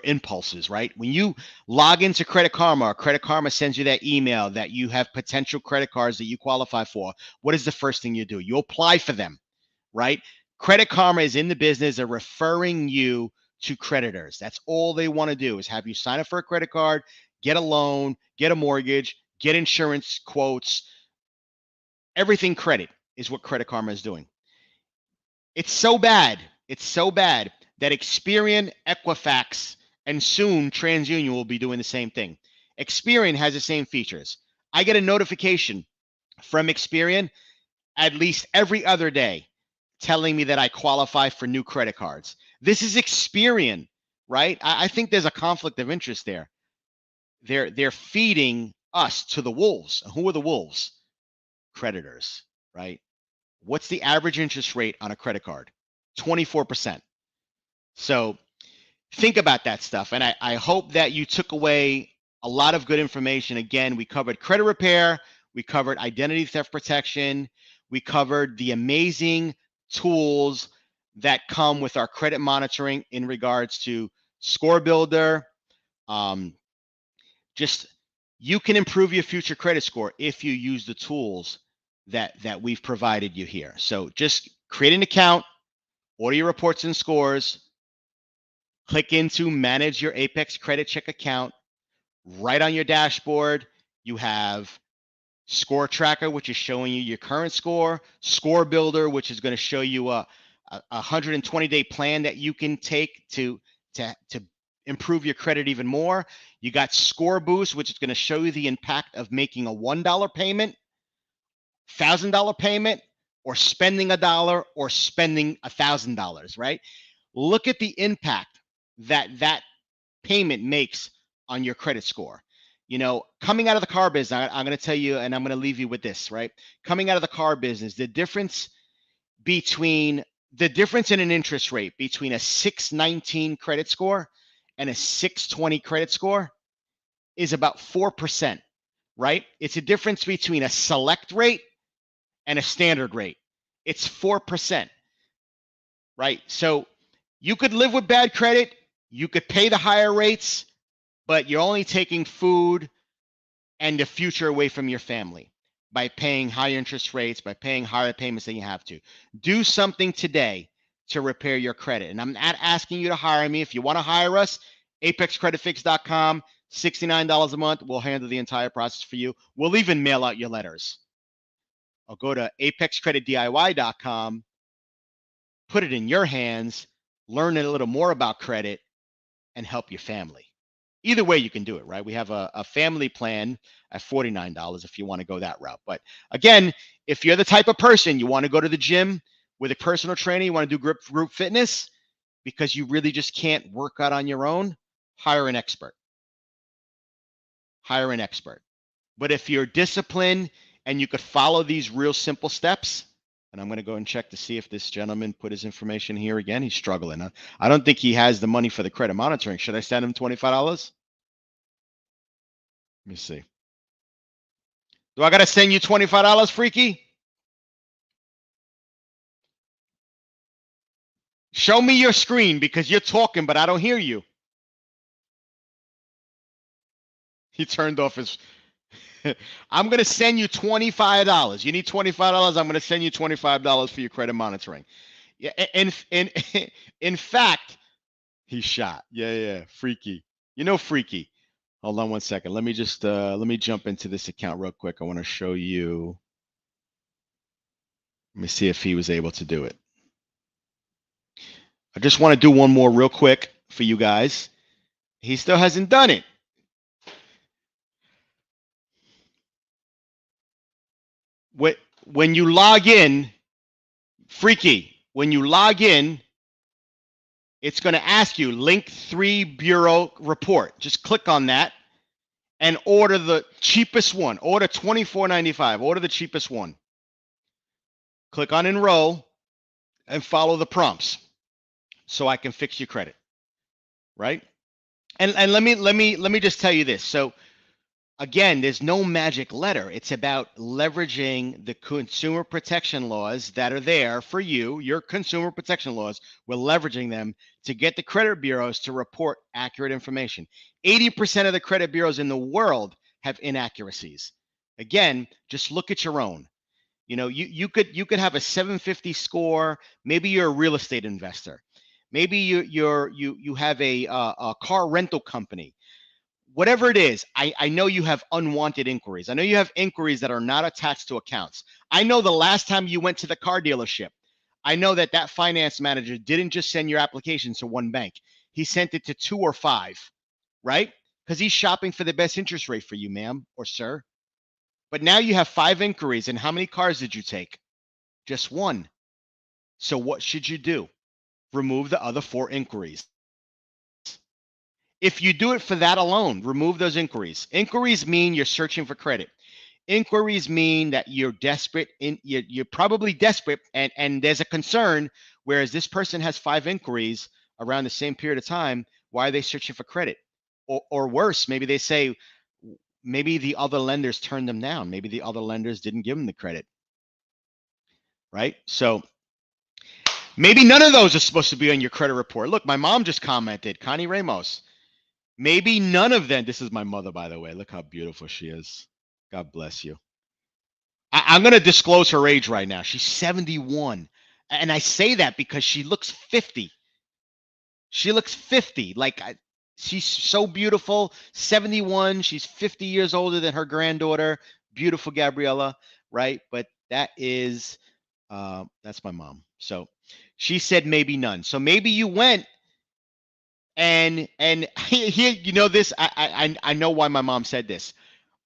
impulses, right? When you log into Credit Karma, or Credit Karma sends you that email that you have potential credit cards that you qualify for. What is the first thing you do? You apply for them, right? Credit Karma is in the business of referring you to creditors. That's all they want to do is have you sign up for a credit card, get a loan, get a mortgage, get insurance quotes. Everything credit is what Credit Karma is doing. It's so bad. It's so bad that Experian, Equifax, and soon TransUnion will be doing the same thing. Experian has the same features. I get a notification from Experian at least every other day telling me that I qualify for new credit cards. This is Experian, right? I think there's a conflict of interest there. They're feeding us to the wolves. Who are the wolves? Creditors, right? What's the average interest rate on a credit card? 24%. So think about that stuff. And I hope that you took away a lot of good information. Again, we covered credit repair, we covered identity theft protection, we covered the amazing tools that come with our credit monitoring in regards to score builder. Just you can improve your future credit score if you use the tools that we've provided you here. So just create an account, order your reports and scores, click into manage your Apex credit check account. Right on your dashboard, you have score tracker, which is showing you your current score, score builder, which is going to show you a 120-day plan that you can take to improve your credit even more. You got score boost, which is going to show you the impact of making a $1 payment, $1,000 payment, or spending $1 or spending $1,000, right? Look at the impact that payment makes on your credit score. You know, coming out of the car business, I'm going to tell you, and I'm going to leave you with this, right? Coming out of the car business, the difference in an interest rate between a 619 credit score and a 620 credit score is about 4%, right? It's a difference between a select rate and a standard rate. It's 4%, right? So you could live with bad credit, you could pay the higher rates, but you're only taking food and the future away from your family by paying higher interest rates, by paying higher payments than you have to. Do something today to repair your credit. And I'm not asking you to hire me. If you want to hire us, apexcreditfix.com, $69 a month. We'll handle the entire process for you. We'll even mail out your letters. Or go to apexcreditdiy.com, put it in your hands, learn a little more about credit, and help your family. Either way, you can do it, right? We have a family plan at $49 if you want to go that route. But again, if you're the type of person you want to go to the gym with a personal trainer, you want to do group fitness because you really just can't work out on your own, hire an expert. Hire an expert. But if you're disciplined and you could follow these real simple steps, and I'm going to go and check to see if this gentleman put his information here again. He's struggling. I don't think he has the money for the credit monitoring. Should I send him $25? Let me see. Do I got to send you $25, freaky? Show me your screen because you're talking, but I don't hear you. He turned off his. I'm going to send you $25. You need $25. I'm going to send you $25 for your credit monitoring. Yeah, in fact, he shot. Yeah, freaky. You know, freaky. Hold on one second. Let me just let me jump into this account real quick. I want to show you. Let me see if he was able to do it. I just want to do one more real quick for you guys. He still hasn't done it. When you log in, freaky, when you log in, it's going to ask you link 3 bureau report. Just click on that and order the cheapest one. Order $24.95. Order the cheapest one. Click on enroll and follow the prompts so I can fix your credit. Right? And let me just tell you this. So again, there's no magic letter. It's about leveraging the consumer protection laws that are there for you, your consumer protection laws. We're leveraging them to get the credit bureaus to report accurate information. 80% of the credit bureaus in the world have inaccuracies. Again, just look at your own. You know, you could have a 750 score. Maybe you're a real estate investor. Maybe you have a car rental company. Whatever it is, I know you have unwanted inquiries. I know you have inquiries that are not attached to accounts. I know the last time you went to the car dealership, I know that finance manager didn't just send your application to one bank. He sent it to 2 or 5, right? Because he's shopping for the best interest rate for you, ma'am or sir. But now you have 5 inquiries, and how many cars did you take? Just 1. So what should you do? Remove the other 4 inquiries. If you do it for that alone, remove those inquiries. Inquiries mean you're searching for credit. Inquiries mean that you're desperate. You're probably desperate, and there's a concern. Whereas this person has 5 inquiries around the same period of time. Why are they searching for credit? Or worse, maybe they say, maybe the other lenders turned them down. Maybe the other lenders didn't give them the credit. Right? So maybe none of those are supposed to be on your credit report. Look, my mom just commented, Connie Ramos. Maybe none of them. This is my mother, by the way. Look how beautiful she is. God bless you. I'm going to disclose her age right now. She's 71. And I say that because she looks 50. She looks 50. She's so beautiful. 71. She's 50 years older than her granddaughter. Beautiful Gabriella, right? But that is, that's my mom. So she said maybe none. So maybe you went. And here, you know this. I know why my mom said this.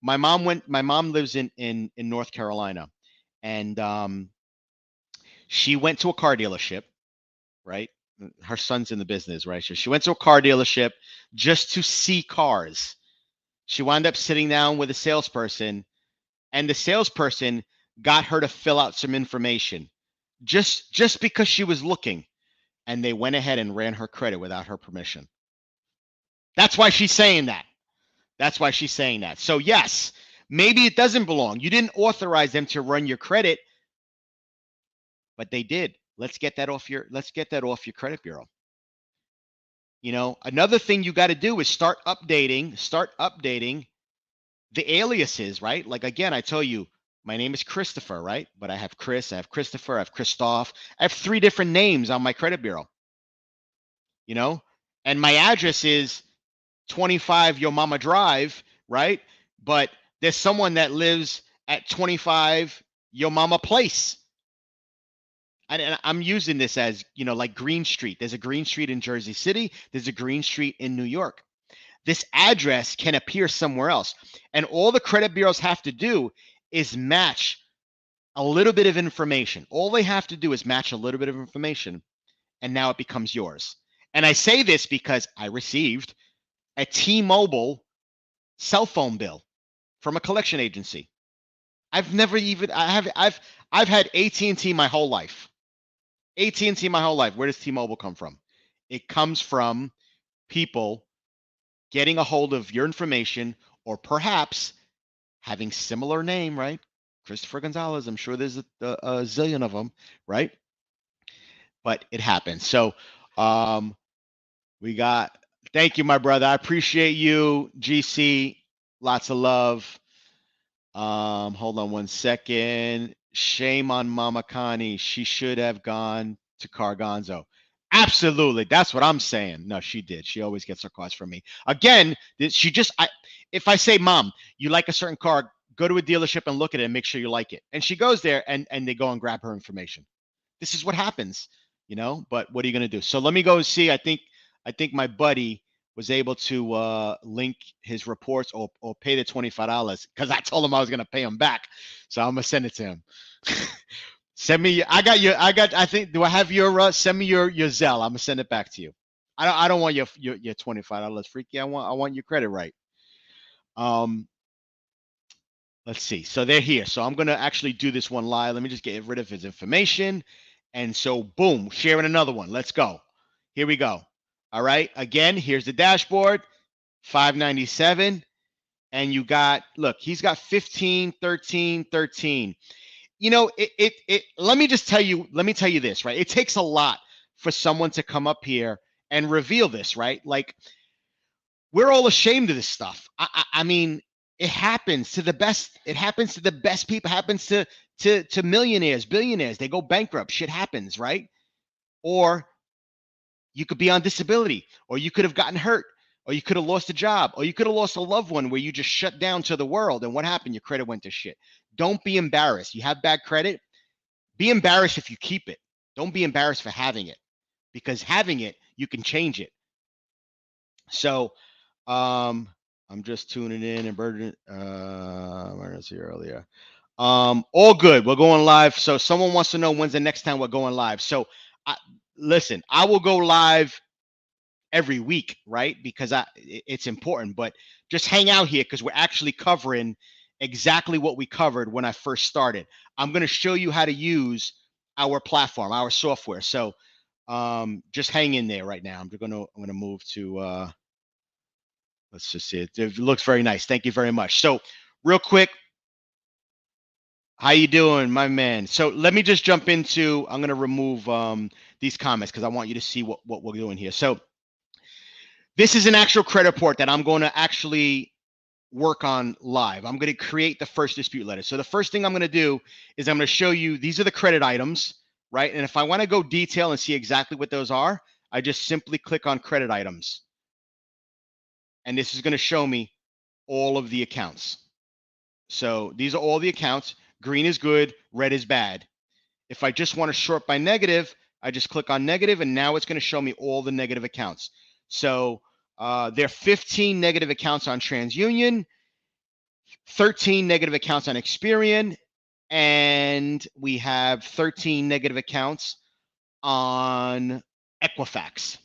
My mom lives in North Carolina, and she went to a car dealership, right? Her son's in the business, right? So she went to a car dealership just to see cars. She wound up sitting down with a salesperson, and the salesperson got her to fill out some information, just because she was looking. And they went ahead and ran her credit without her permission. That's why she's saying that. That's why she's saying that. So yes, maybe it doesn't belong. You didn't authorize them to run your credit, but they did. Let's get that off your credit bureau. You know, another thing you got to do is start updating the aliases, right? Like again, I tell you, my name is Christopher, right? But I have Chris, I have Christopher, I have Christoph. I have 3 different names on my credit bureau. You know, and my address is 25 Yo Mama Drive, right? But there's someone that lives at 25 Yo Mama Place. And I'm using this as, you know, like Green Street. There's a Green Street in Jersey City. There's a Green Street in New York. This address can appear somewhere else. And all the credit bureaus have to do is match a little bit of information. All they have to do is match a little bit of information, and now it becomes yours. And I say this because I received a T-Mobile cell phone bill from a collection agency. I've had AT&T my whole life. AT&T my whole life. Where does T-Mobile come from? It comes from people getting a hold of your information, or perhaps having similar name, right? Christopher Gonzalez. I'm sure there's a zillion of them, right? but it happens. So we got, thank you, my brother. I appreciate you, GC. Lots of love. Hold on one second. Shame on Mama Connie. She should have gone to Cargonzo. Absolutely. That's what I'm saying. No, she did. She always gets her cars from me. Again, she just, if I say, Mom, you like a certain car, go to a dealership and look at it and make sure you like it. And she goes there and they go and grab her information. This is what happens, but what are you going to do? So let me go and see. I think my buddy was able to link his reports or pay the $25 because I told him I was going to pay him back. So I'm going to send it to him. Send me. I think. Do I have your? Send me your Zelle. I'm gonna send it back to you. I don't want your $25, freaky. I want your credit right. Let's see. So they're here. So I'm gonna actually do this one live. Let me just get rid of his information. And so boom, sharing another one. Let's go. Here we go. All right. Again, here's the dashboard. 597. And you got, look, he's got 15, 13, 13. Let me tell you this, right? It takes a lot for someone to come up here and reveal this, right? Like, we're all ashamed of this stuff. I mean, it happens to the best. It happens to the best people. It happens to millionaires, billionaires. They go bankrupt. Shit happens, right? Or you could be on disability, or you could have gotten hurt, or you could have lost a job, or you could have lost a loved one where you just shut down to the world. And what happened? Your credit went to shit. Don't be embarrassed. You have bad credit. Be embarrassed if you keep it. Don't be embarrassed for having it, because having it, you can change it. So I'm just tuning in and Burden where was here earlier. All good. We're going live. So someone wants to know when's the next time we're going live. So listen, I will go live every week, right? Because it's important, but just hang out here because we're actually covering exactly what we covered when I first started. I'm going to show you how to use our platform, our software. So just hang in there right now. I'm going to move to let's just see it. It looks very nice. Thank you very much. So real quick, how you doing, my man? So let me just jump into, I'm going to remove these comments because I want you to see what we're doing here. So this is an actual credit report that I'm going to actually work on live. I'm going to create the first dispute letter. So the first thing I'm going to do is I'm going to show you, these are the credit items, right? And if I want to go detail and see exactly what those are, I just simply click on credit items. And this is going to show me all of the accounts. So these are all the accounts. Green is good, red is bad. If I just want to short by negative, I just click on negative, and now it's going to show me all the negative accounts. So there are 15 negative accounts on TransUnion, 13 negative accounts on Experian, and we have 13 negative accounts on Equifax.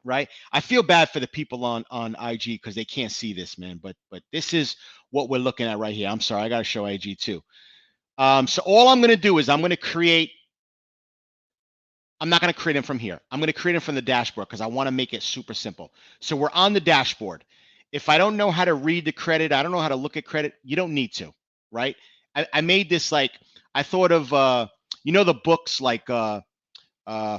Right? I feel bad for the people on IG because they can't see this, man. But this is what we're looking at right here. I'm sorry, I got to show IG too. So all I'm going to do is I'm not going to create them from here. I'm going to create them from the dashboard because I want to make it super simple. So we're on the dashboard. If I don't know how to read the credit, I don't know how to look at credit, you don't need to, right? I made this like, I thought of, the books like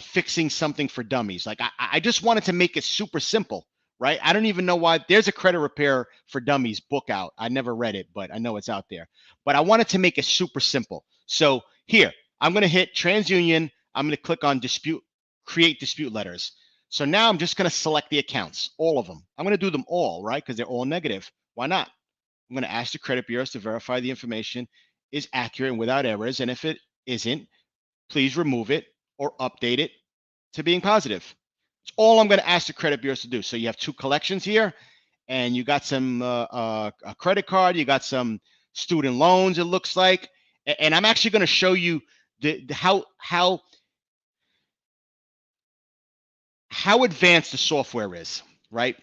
Fixing Something for Dummies. Like I just wanted to make it super simple, right? I don't even know why. There's a credit repair for dummies book out. I never read it, but I know it's out there. But I wanted to make it super simple. So here, I'm going to hit TransUnion. I'm going to click on create dispute letters. So now I'm just going to select the accounts, all of them. I'm going to do them all, right? Because they're all negative. Why not? I'm going to ask the credit bureaus to verify the information is accurate and without errors. And if it isn't, please remove it or update it to being positive. It's all I'm going to ask the credit bureaus to do. So you have two collections here, and you got some a credit card, you got some student loans, it looks like. And I'm actually going to show you how advanced the software is, right?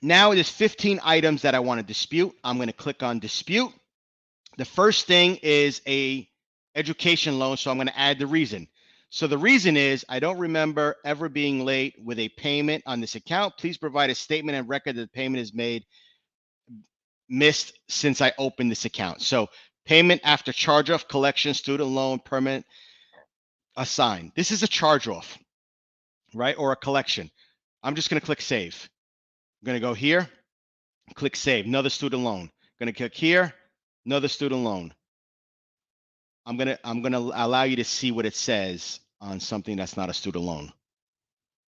Now there's 15 items that I want to dispute. I'm going to click on dispute. The first thing is a education loan, so I'm going to add the reason. So the reason is, I don't remember ever being late with a payment on this account. Please provide a statement and record that the payment is missed since I opened this account. So payment after charge-off, collection, student loan, permanent. assign. This is a charge off, right? Or a collection. I'm just going to click save. I'm going to go here, click save, another student loan. I'm going to click here, another student loan. I'm going to allow you to see what it says on something that's not a student loan.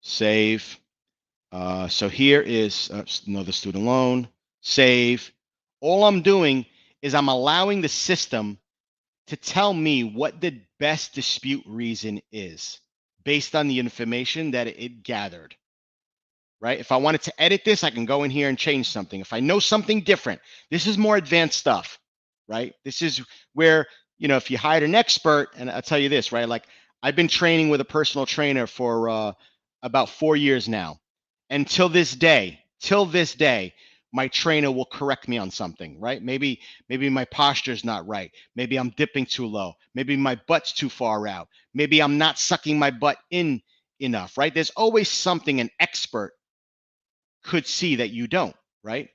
Save. So here is another student loan. Save. All I'm doing is I'm allowing the system to tell me what the best dispute reason is based on the information that it gathered, right? If I wanted to edit this, I can go in here and change something. If I know something different, this is more advanced stuff, right? This is where, you know, if you hired an expert, and I'll tell you this, right? Like I've been training with a personal trainer for about 4 years now. And till this day, my trainer will correct me on something, right? Maybe my posture's not right. Maybe I'm dipping too low. Maybe my butt's too far out. Maybe I'm not sucking my butt in enough, right? There's always something an expert could see that you don't, right?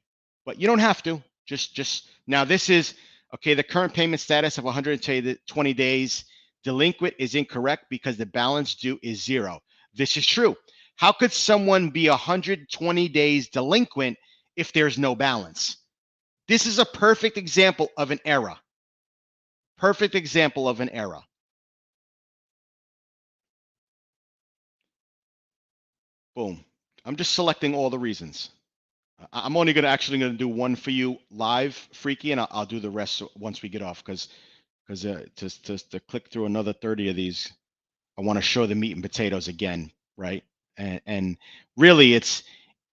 But you don't have to. Just now this is okay, the current payment status of 120 days delinquent is incorrect because the balance due is 0. This is true. How could someone be 120 days delinquent if there's no balance? This is a perfect example of an error. Perfect example of an error. Boom. I'm just selecting all the reasons. I'm only actually going to do one for you live, Freaky, and I'll do the rest once we get off because to click through another 30 of these, I want to show the meat and potatoes again, right? And really,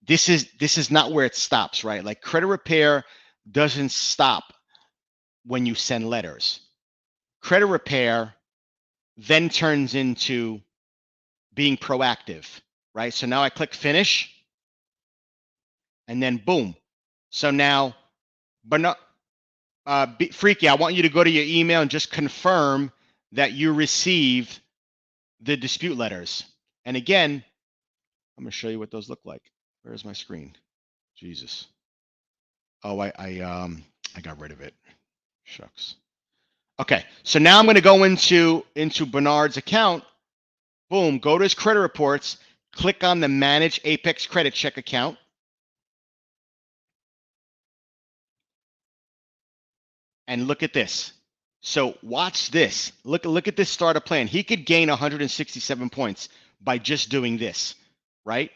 this is not where it stops, right? Like credit repair doesn't stop when you send letters. Credit repair then turns into being proactive, right? So now I click finish. And then boom. So now, but not Freaky, I want you to go to your email and just confirm that you received the dispute letters. And again, I'm going to show you what those look like. Where's my screen? Jesus. Oh, I got rid of it. Shucks. Okay, so now I'm going to go into Bernard's account. Boom, go to his credit reports, click on the Manage Apex Credit Check account. And look at this. So watch this. Look at this startup plan. He could gain 167 points by just doing this, right?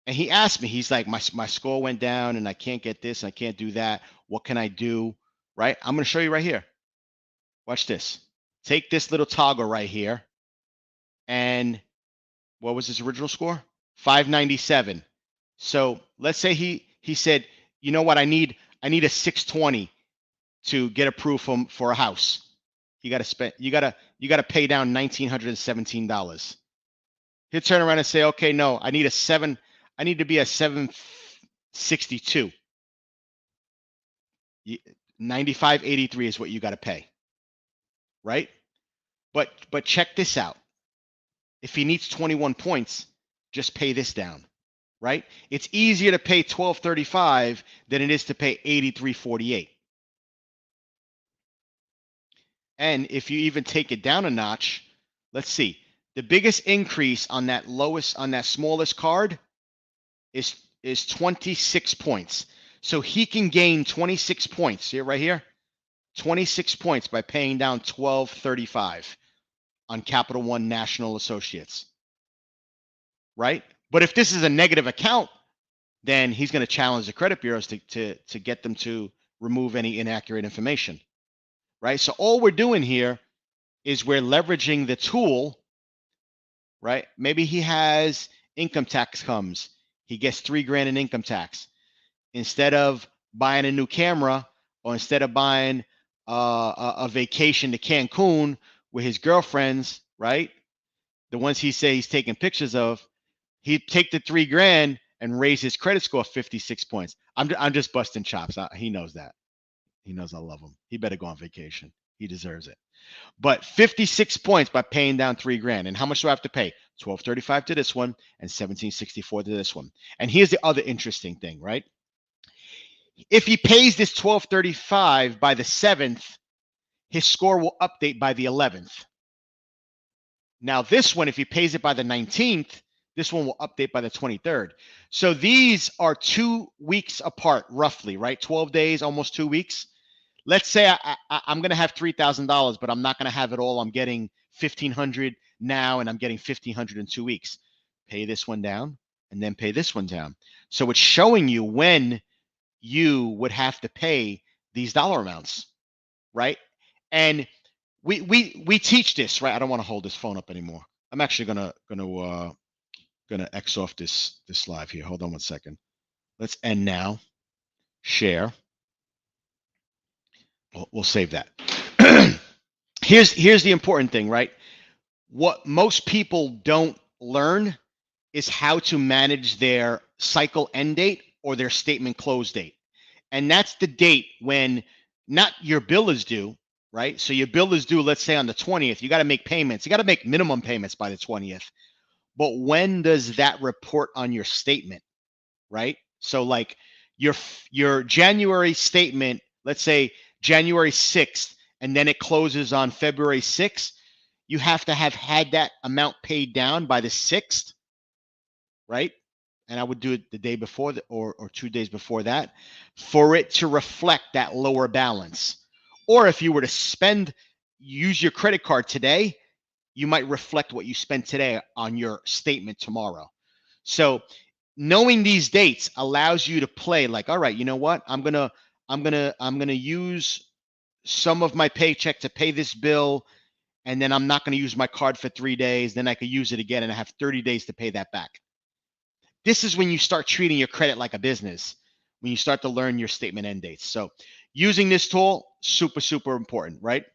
And he asked me, he's like, my score went down and I can't get this, and I can't do that. What can I do, right? I'm going to show you right here. Watch this. Take this little toggle right here. And what was his original score? 597. So let's say he said, you know what, I need a 620 to get approved for a house. You got to pay down $1,917. He'll turn around and say, okay, no, I need to be a 762. 9583 is what you got to pay. Right? But check this out. If he needs 21 points, just pay this down. Right? It's easier to pay 1235 than it is to pay 8348. And if you even take it down a notch, let's see. The biggest increase on that smallest card is 26 points. So he can gain 26 points. See it right here? 26 points by paying down 1235 on Capital One National Associates. Right? But if this is a negative account, then he's going to challenge the credit bureaus to get them to remove any inaccurate information. Right? So all we're doing here is we're leveraging the tool, right? Maybe he has income tax comes. He gets $3,000 in income tax. Instead of buying a new camera, or instead of buying a vacation to Cancun with his girlfriends, right? The ones he say he's taking pictures of, he'd take the $3,000 and raise his credit score 56 points. I'm just busting chops. He knows that. He knows I love him. He better go on vacation. He deserves it. But 56 points by paying down $3,000. And how much do I have to pay? $1235 to this one and $1764 to this one. And here's the other interesting thing, right? If he pays this $1235 by the 7th, his score will update by the 11th. Now this one, if he pays it by the 19th, this one will update by the 23rd. So these are 2 weeks apart, roughly, right? 12 days, almost 2 weeks. Let's say I'm going to have $3,000, but I'm not going to have it all. I'm getting 1,500 now, and I'm getting 1,500 in 2 weeks. Pay this one down, and then pay this one down. So it's showing you when you would have to pay these dollar amounts, right? And we teach this, right? I don't want to hold this phone up anymore. I'm actually gonna X off this live here. Hold on one second. Let's end now. Share. We'll save that. Here's the important thing, right? What most people don't learn is how to manage their cycle end date or their statement close date. And that's the date when not your bill is due, right? So your bill is due, let's say on the 20th. You got to make payments. You got to make minimum payments by the 20th. But when does that report on your statement, right? So like your January statement, let's say January 6th, and then it closes on February 6th, you have to have had that amount paid down by the 6th, right? And I would do it the day before or 2 days before that for it to reflect that lower balance. Or if you were to use your credit card today, you might reflect what you spent today on your statement tomorrow. So knowing these dates allows you to play like, all right, you know what? I'm gonna use some of my paycheck to pay this bill, and then I'm not going to use my card for 3 days. Then I could use it again, and I have 30 days to pay that back. This is when you start treating your credit like a business, when you start to learn your statement end dates. So using this tool, super, super important, right?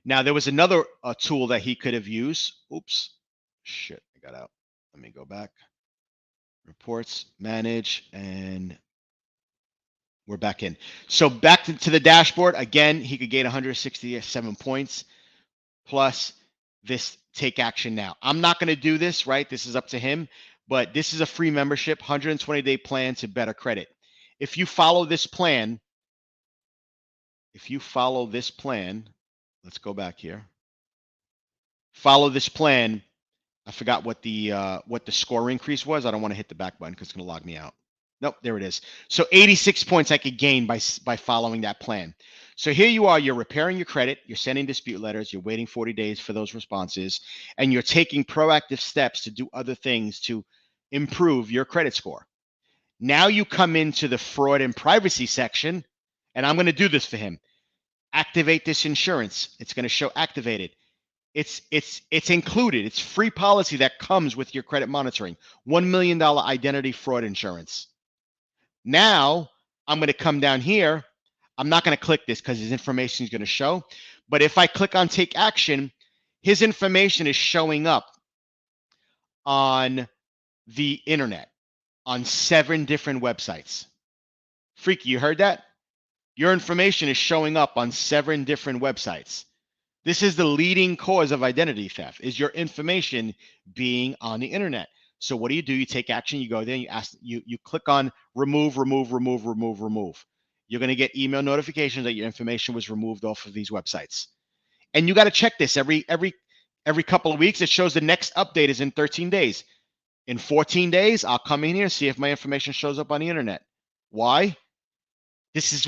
Now, there was another tool that he could have used. Oops, shit, I got out. Let me go back. Reports, manage, and we're back in. So back to the dashboard. Again, he could gain 167 points plus this take action now. I'm not going to do this, right? This is up to him, but this is a free membership, 120-day plan to better credit. If you follow this plan, let's go back here. Follow this plan. I forgot what the score increase was. I don't want to hit the back button because it's going to log me out. Nope, there it is. So 86 points I could gain by following that plan. So here you are, you're repairing your credit, you're sending dispute letters, you're waiting 40 days for those responses, and you're taking proactive steps to do other things to improve your credit score. Now you come into the fraud and privacy section, and I'm going to do this for him. Activate this insurance. It's going to show activated. It's included. It's free policy that comes with your credit monitoring. $1 million identity fraud insurance. Now I'm going to come down here. I'm not going to click this because his information is going to show. But if I click on take action, his information is showing up on the internet on 7 different websites. Freaky, you heard that? Your information is showing up on 7 different websites. This is the leading cause of identity theft, is your information being on the internet. So what do? You take action, you go there, and you click on remove. You're going to get email notifications that your information was removed off of these websites. And you got to check this every couple of weeks. It shows the next update is in 13 days. In 14 days, I'll come in here and see if my information shows up on the internet. Why? This is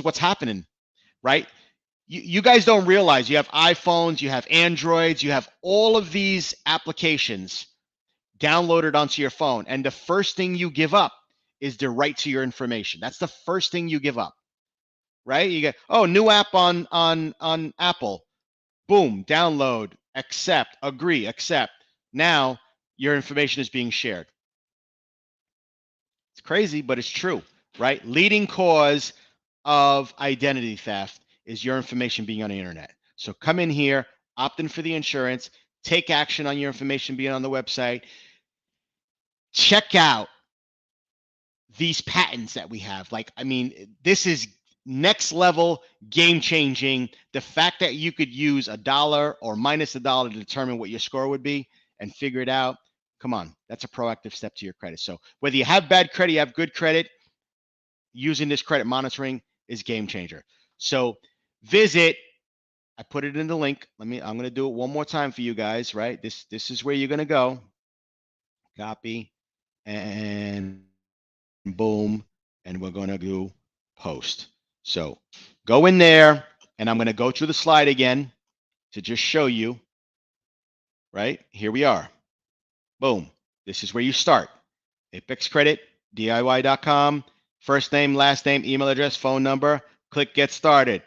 what's happening, right? You guys don't realize you have iPhones, you have Androids, you have all of these applications downloaded onto your phone. And the first thing you give up is the right to your information. That's the first thing you give up, right? You get, oh, new app on Apple. Boom, download, accept, agree, accept. Now your information is being shared. It's crazy, but it's true, right? Leading cause of identity theft is your information being on the internet. So come in here, opt in for the insurance, take action on your information being on the website. Check out these patents that we have. Like, I mean, this is next level, game changing. The fact that you could use $1 or minus $1 to determine what your score would be and figure it out. Come on, that's a proactive step to your credit. So whether you have bad credit, you have good credit, using this credit monitoring is game changer. So visit I put it in the link. I'm going to do it one more time for you guys, right? This is where you're going to go. Copy and boom. And we're going to do post. So go in there and I'm going to go through the slide again to just show you, right? Here we are. Boom. This is where you start. Apex Credit, DIY.com, first name, last name, email address, phone number, click get started.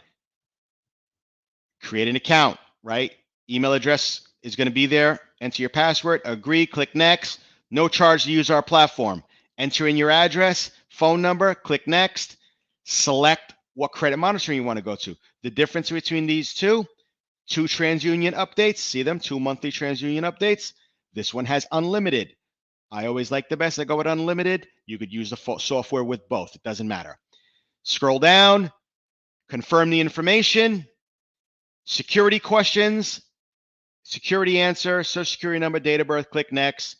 Create an account, right? Email address is going to be there. Enter your password, agree, click next. No charge to use our platform. Enter in your address, phone number, click next. Select what credit monitoring you want to go to. The difference between these two TransUnion updates. See them? 2 monthly TransUnion updates. This one has unlimited. I always like the best. I go with unlimited. You could use the software with both. It doesn't matter. Scroll down, confirm the information, security questions, security answer, social security number, date of birth, click next.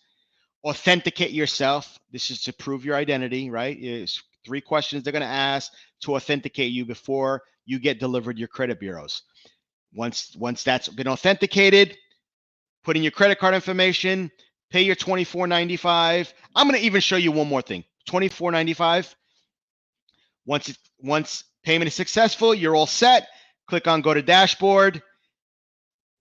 Authenticate yourself. This is to prove your identity, right? It's 3 questions they're going to ask to authenticate you before you get delivered your credit bureaus. Once that's been authenticated, put in your credit card information, pay your $24.95. I'm going to even show you one more thing. $24.95. Once payment is successful, you're all set. Click on go to dashboard.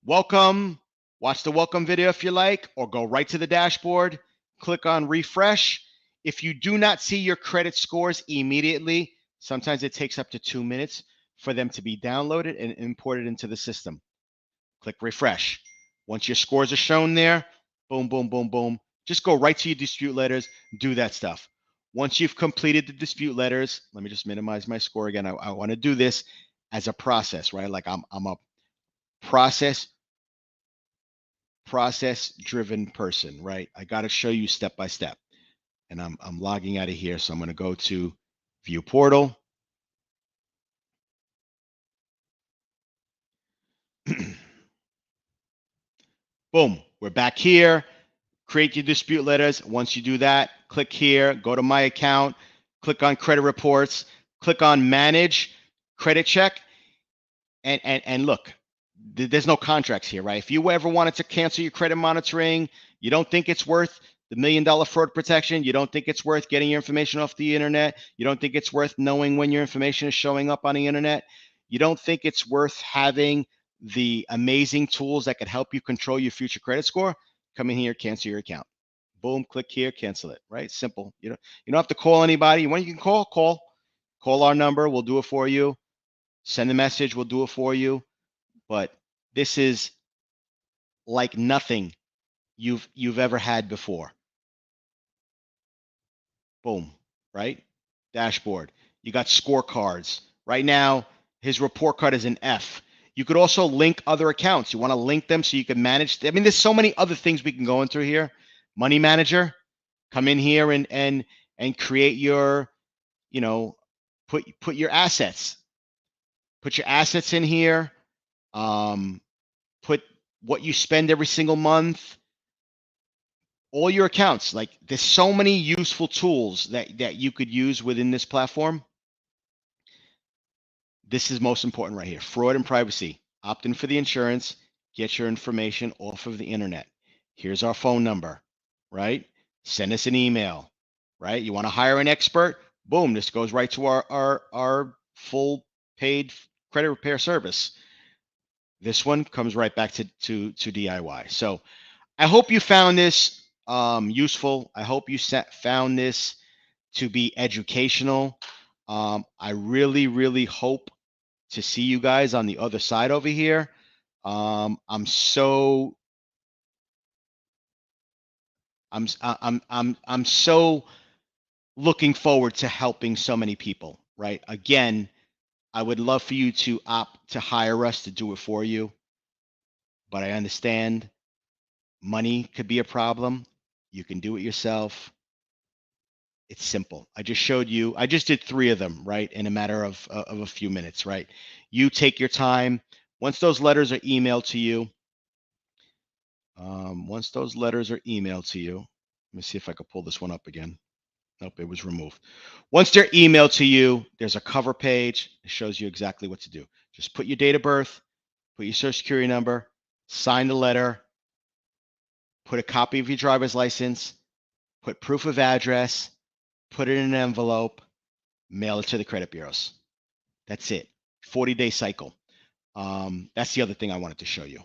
Welcome. Watch the welcome video if you like, or go right to the dashboard. Click on refresh. If you do not see your credit scores immediately, sometimes it takes up to 2 minutes for them to be downloaded and imported into the system. Click refresh. Once your scores are shown there, boom, boom, boom, boom. Just go right to your dispute letters, do that stuff. Once you've completed the dispute letters, let me just minimize my score again. I want to do this as a process, right? Like I'm a process-driven person, right? I got to show you step by step. And I'm logging out of here, so I'm going to go to View Portal. Boom, we're back here. Create your dispute letters. Once you do that, click here, go to My Account, click on Credit Reports, click on Manage Credit Check, and look, there's no contracts here, right? If you ever wanted to cancel your credit monitoring, you don't think it's worth the $1 million fraud protection, you don't think it's worth getting your information off the internet, you don't think it's worth knowing when your information is showing up on the internet, you don't think it's worth having the amazing tools that could help you control your future credit score, come in here, cancel your account. Boom, click here, cancel it, right? Simple. You don't have to call anybody. When you can call our number, we'll do it for you. Send a message, we'll do it for you. But this is like nothing you've ever had before. Boom, right? Dashboard. You got scorecards. Right now, his report card is an F. You could also link other accounts. You want to link them so you can manage. I mean, there's so many other things we can go into here. Money Manager, come in here and create your, put your assets. Put your assets in here. Put what you spend every single month. All your accounts. Like, there's so many useful tools that you could use within this platform. This is most important right here. Fraud and privacy. Opt in for the insurance. Get your information off of the internet. Here's our phone number, right? Send us an email, right? You want to hire an expert? Boom, this goes right to our full paid credit repair service. This one comes right back to DIY. So I hope you found this useful. I hope you found this to be educational. I really, really hope to see you guys on the other side over here. I'm so looking forward to helping so many people, right? Again, I would love for you to opt to hire us to do it for you, but I understand money could be a problem. You can do it yourself. It's simple. I just showed you, I just did 3 of them, right? In a matter of a few minutes, right? You take your time. Once those letters are emailed to you, let me see if I could pull this one up again. Nope, it was removed. Once they're emailed to you, there's a cover page. It shows you exactly what to do. Just put your date of birth, put your social security number, sign the letter, put a copy of your driver's license, put proof of address, put it in an envelope, mail it to the credit bureaus. That's it. 40-day cycle. That's the other thing I wanted to show you.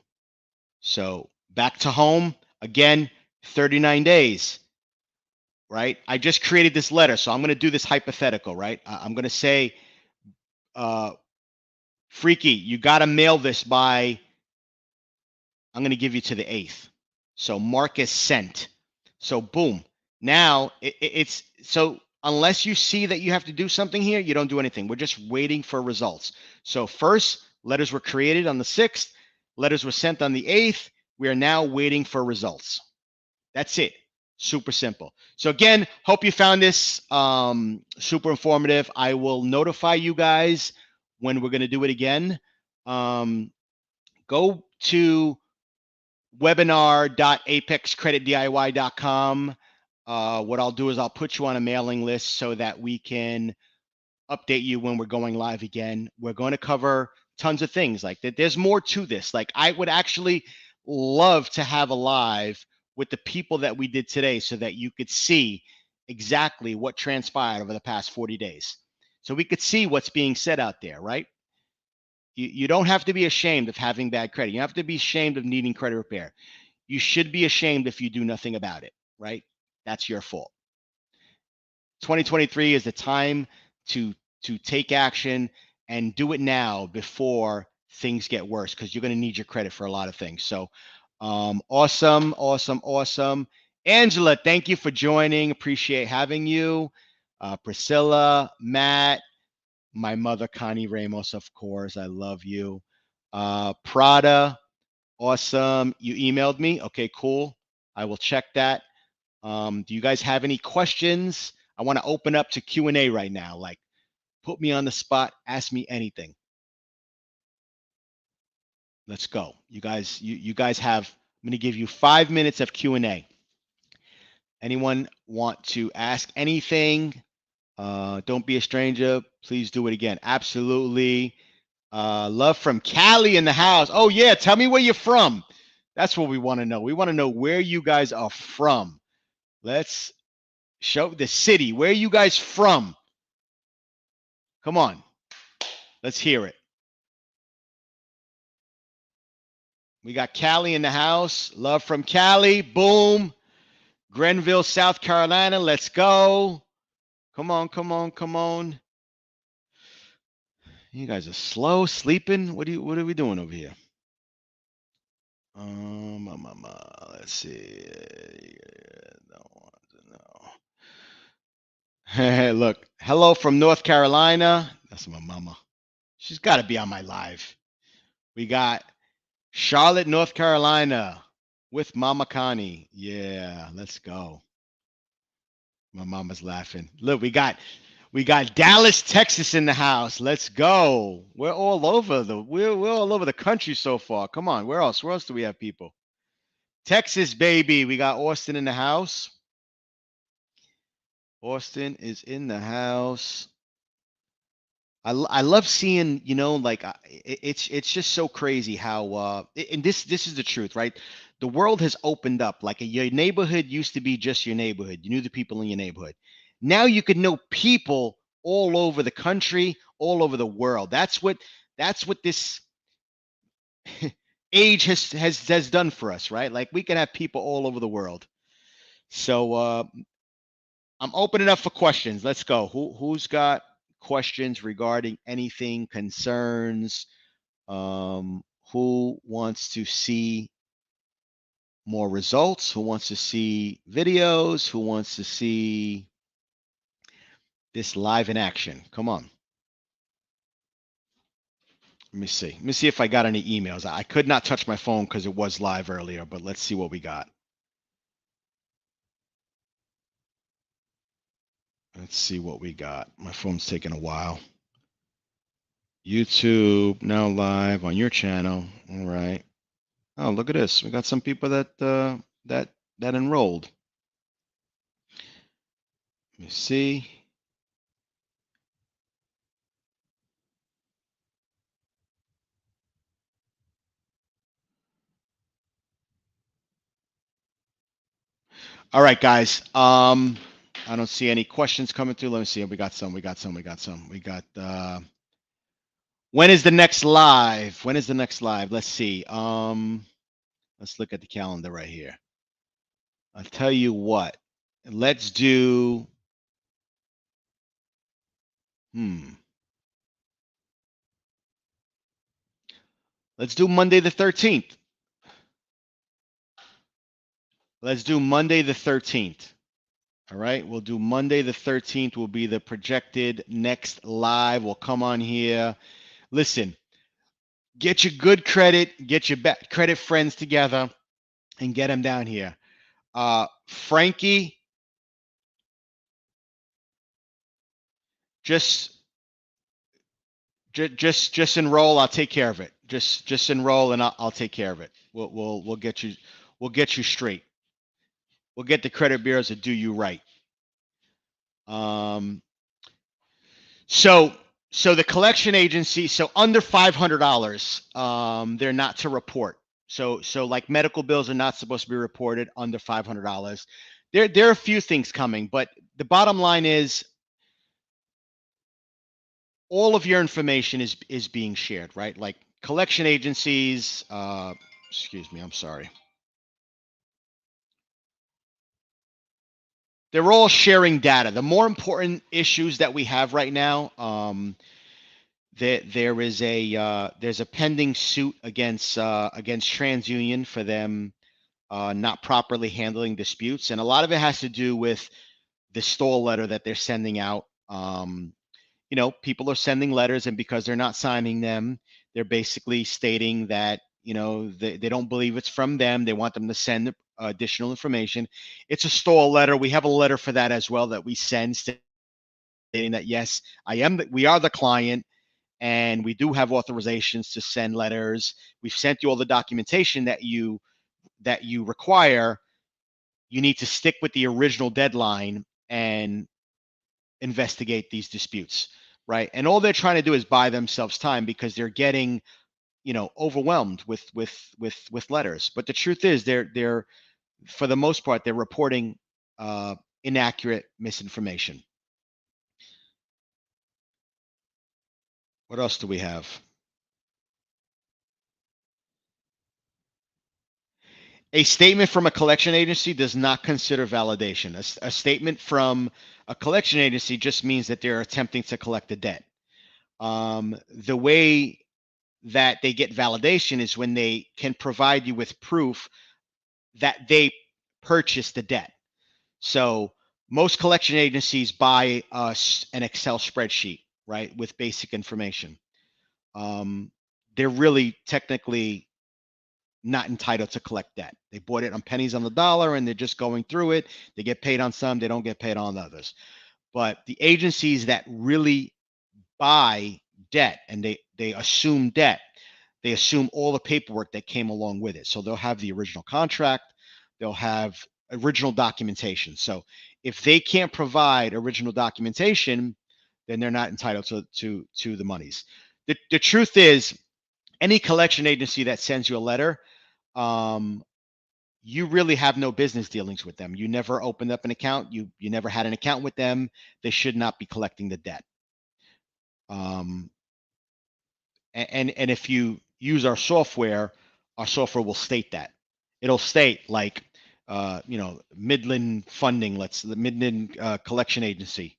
So back to home, again, 39 days, right? I just created this letter, so I'm going to do this hypothetical, right? I'm going to say, Freaky, you got to mail this by, I'm going to give you to the 8th. So mark as sent. So boom. Now it's so unless you see that you have to do something here, you don't do anything. We're just waiting for results. So first, letters were created on the 6th. Letters were sent on the 8th. We are now waiting for results. That's it. Super simple. So again, hope you found this super informative. I will notify you guys when we're going to do it again. Go to webinar.apexcreditdiy.com. What I'll do is I'll put you on a mailing list so that we can update you when we're going live again. We're going to cover tons of things like that. There's more to this. Like I would actually love to have a live with the people that we did today so that you could see exactly what transpired over the past 40 days. So we could see what's being said out there, right? You don't have to be ashamed of having bad credit. You don't have to be ashamed of needing credit repair. You should be ashamed if you do nothing about it, right? That's your fault. 2023 is the time to take action and do it now before things get worse, because you're going to need your credit for a lot of things. So awesome. Angela, thank you for joining. Appreciate having you. Priscilla, Matt, my mother, Connie Ramos, of course. I love you. Prada, awesome. You emailed me. Okay, cool. I will check that. Do you guys have any questions? I want to open up to Q&A right now. Like, put me on the spot. Ask me anything. Let's go. You guys have, I'm going to give you 5 minutes of Q&A. Anyone want to ask anything? Don't be a stranger. Please do it again. Absolutely. Love from Cali in the house. Oh, yeah. Tell me where you're from. That's what we want to know. We want to know where you guys are from. Let's show the city. Where are you guys from? Come on. Let's hear it. We got Cali in the house. Love from Cali. Boom. Grenville, South Carolina. Let's go. Come on. You guys are slow, sleeping. What are we doing over here? Let's see. Don't want to know. Look, hello from North Carolina. That's my mama. She's got to be on my live. We got Charlotte, North Carolina with Mama Connie. Yeah, let's go. My mama's laughing. Look, we got Dallas, Texas in the house. Let's go. We're all over we're all over the country so far. Come on. Where else? Where else do we have people? Texas, baby. We got Austin in the house. Austin is in the house. I love seeing, like it's just so crazy how and this is the truth, right? The world has opened up. Like your neighborhood used to be just your neighborhood. You knew the people in your neighborhood. Now you can know people all over the country, all over the world. That's what this age has done for us, right? Like we can have people all over the world. So I'm opening up for questions. Let's go. Who's got questions regarding anything, concerns? Who wants to see more results? Who wants to see videos? Who wants to see this live in action? Come on. Let me see. Let me see if I got any emails. I could not touch my phone because it was live earlier, but let's see what we got. Let's see what we got. My phone's taking a while. YouTube now live on your channel. All right. Oh, look at this. We got some people that enrolled. Let me see. All right, guys. I don't see any questions coming through. Let me see. We got some. We got some. We got some. We got. When is the next live? When is the next live? Let's see. Let's look at the calendar right here. I'll tell you what. Let's do. Let's do Monday the 13th. Let's do Monday the 13th. All right, we'll do Monday the 13th will be the projected next live. We'll come on here. Listen, get your good credit, get your bad credit friends together and get them down here. Frankie, just just enroll. I'll take care of it. Just enroll and I'll take care of it. We'll get you straight. We'll get the credit bureaus to do you right. So the collection agency, so under $500, they're not to report. So like medical bills are not supposed to be reported under $500. There are a few things coming, but the bottom line is all of your information is being shared, right? Like collection agencies, excuse me, I'm sorry. They're all sharing data. The more important issues that we have right now, there's a pending suit against TransUnion for them not properly handling disputes, and a lot of it has to do with the stall letter that they're sending out. People are sending letters, and because they're not signing them, they're basically stating that they don't believe it's from them. They want them to send additional information. It's a stall letter. We have a letter for that as well that we send stating that yes, we are the client and we do have authorizations to send letters. We've sent you all the documentation that you require. You need to stick with the original deadline and investigate these disputes, right? And all they're trying to do is buy themselves time because they're getting, overwhelmed with letters. But the truth is, they're for the most part they're reporting inaccurate misinformation. What else do we have? A statement from a collection agency does not consider validation. A statement from a collection agency just means that they're attempting to collect a debt. The way that they get validation is when they can provide you with proof that they purchased the debt. So most collection agencies buy us an Excel spreadsheet, right, with basic information. They're really technically not entitled to collect debt. They bought it on pennies on the dollar and they're just going through it. They get paid on some, they don't get paid on others. But the agencies that really buy debt and they assume debt, they assume all the paperwork that came along with it. So they'll have the original contract, they'll have original documentation. So if they can't provide original documentation, then they're not entitled to the monies. The truth is, any collection agency that sends you a letter, you really have no business dealings with them. You never opened up an account. You never had an account with them. They should not be collecting the debt. And if you use our software will state that. It'll state like, Midland Funding, the Midland Collection Agency.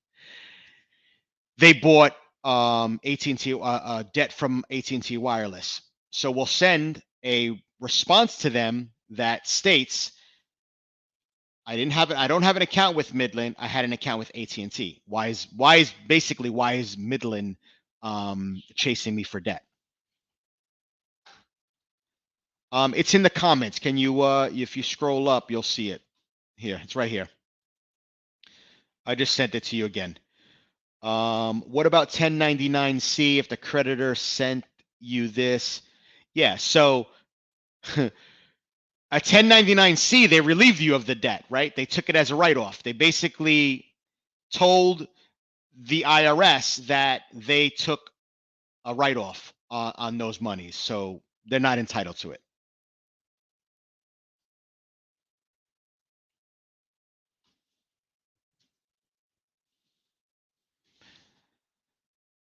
They bought AT&T debt from AT&T Wireless. So we'll send a response to them that states, I don't have an account with Midland. I had an account with AT&T. Why is Midland chasing me for debt? It's in the comments. Can you if you scroll up, you'll see it here. It's right here. I just sent it to you again. What about 1099-C if the creditor sent you this? Yeah, so a 1099-C, they relieved you of the debt, right? They took it as a write-off. They basically told the IRS that they took a write-off on those monies, so they're not entitled to it.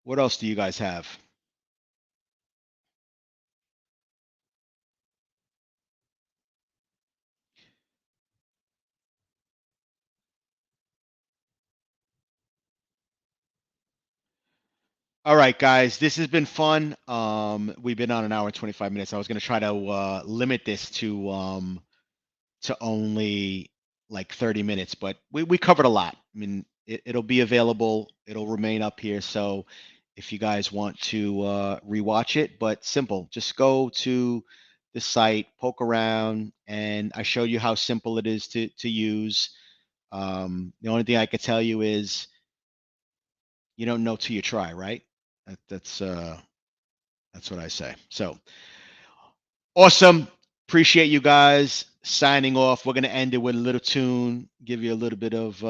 What else do you guys have? All right, guys, this has been fun. We've been on an hour and 25 minutes. I was going to try to limit this to only like 30 minutes, but we covered a lot. I mean, it'll be available. It'll remain up here. So if you guys want to rewatch it, but simple, just go to the site, poke around, and I showed you how simple it is to use. The only thing I could tell you is you don't know till you try, right? That's what I say. So awesome. Appreciate you guys. Signing off. We're gonna end it with a little tune. Give you a little bit of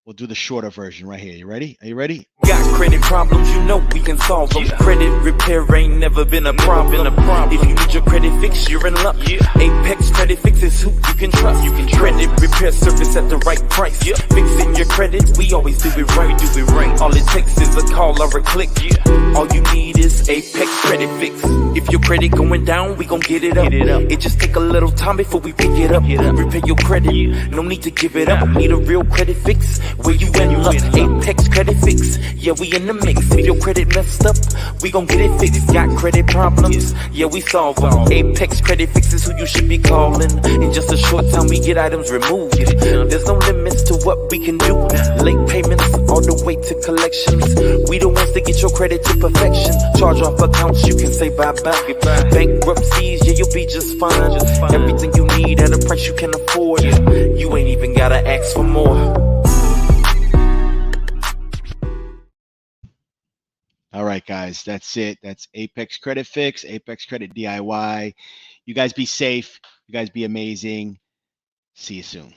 we'll do the shorter version right here. You ready? Are you ready? Got credit problems, you know we can solve them. Credit repair ain't never been a problem. If you need your credit fixed, you're in luck. Apex Credit Fix is who you can trust. Credit repair service at the right price. Fixing your credit, we always do it right. All it takes is a call or a click. All you need is Apex Credit Fix. If your credit going down, we gon' get it up. It just take a little time before we pick it up. Repair your credit, no need to give it up. Need a real credit fix, where you in luck. Apex Credit Fix, yeah, we in the mix. If your credit messed up, we gon' get it fixed. Got credit problems, yeah, we solve them. Apex Credit Fix is who you should be calling. In just a short time, we get items removed. There's no limits to what we can do. Late payments, all the way to collections. We the ones that get your credit to perfection. Charge off accounts, you can say bye-bye. Bankruptcies, yeah, you'll be just fine. Everything you need at a price you can afford. You ain't even gotta ask for more. All right, guys, that's it. That's Apex Credit Fix, Apex Credit DIY. You guys be safe. You guys be amazing. See you soon.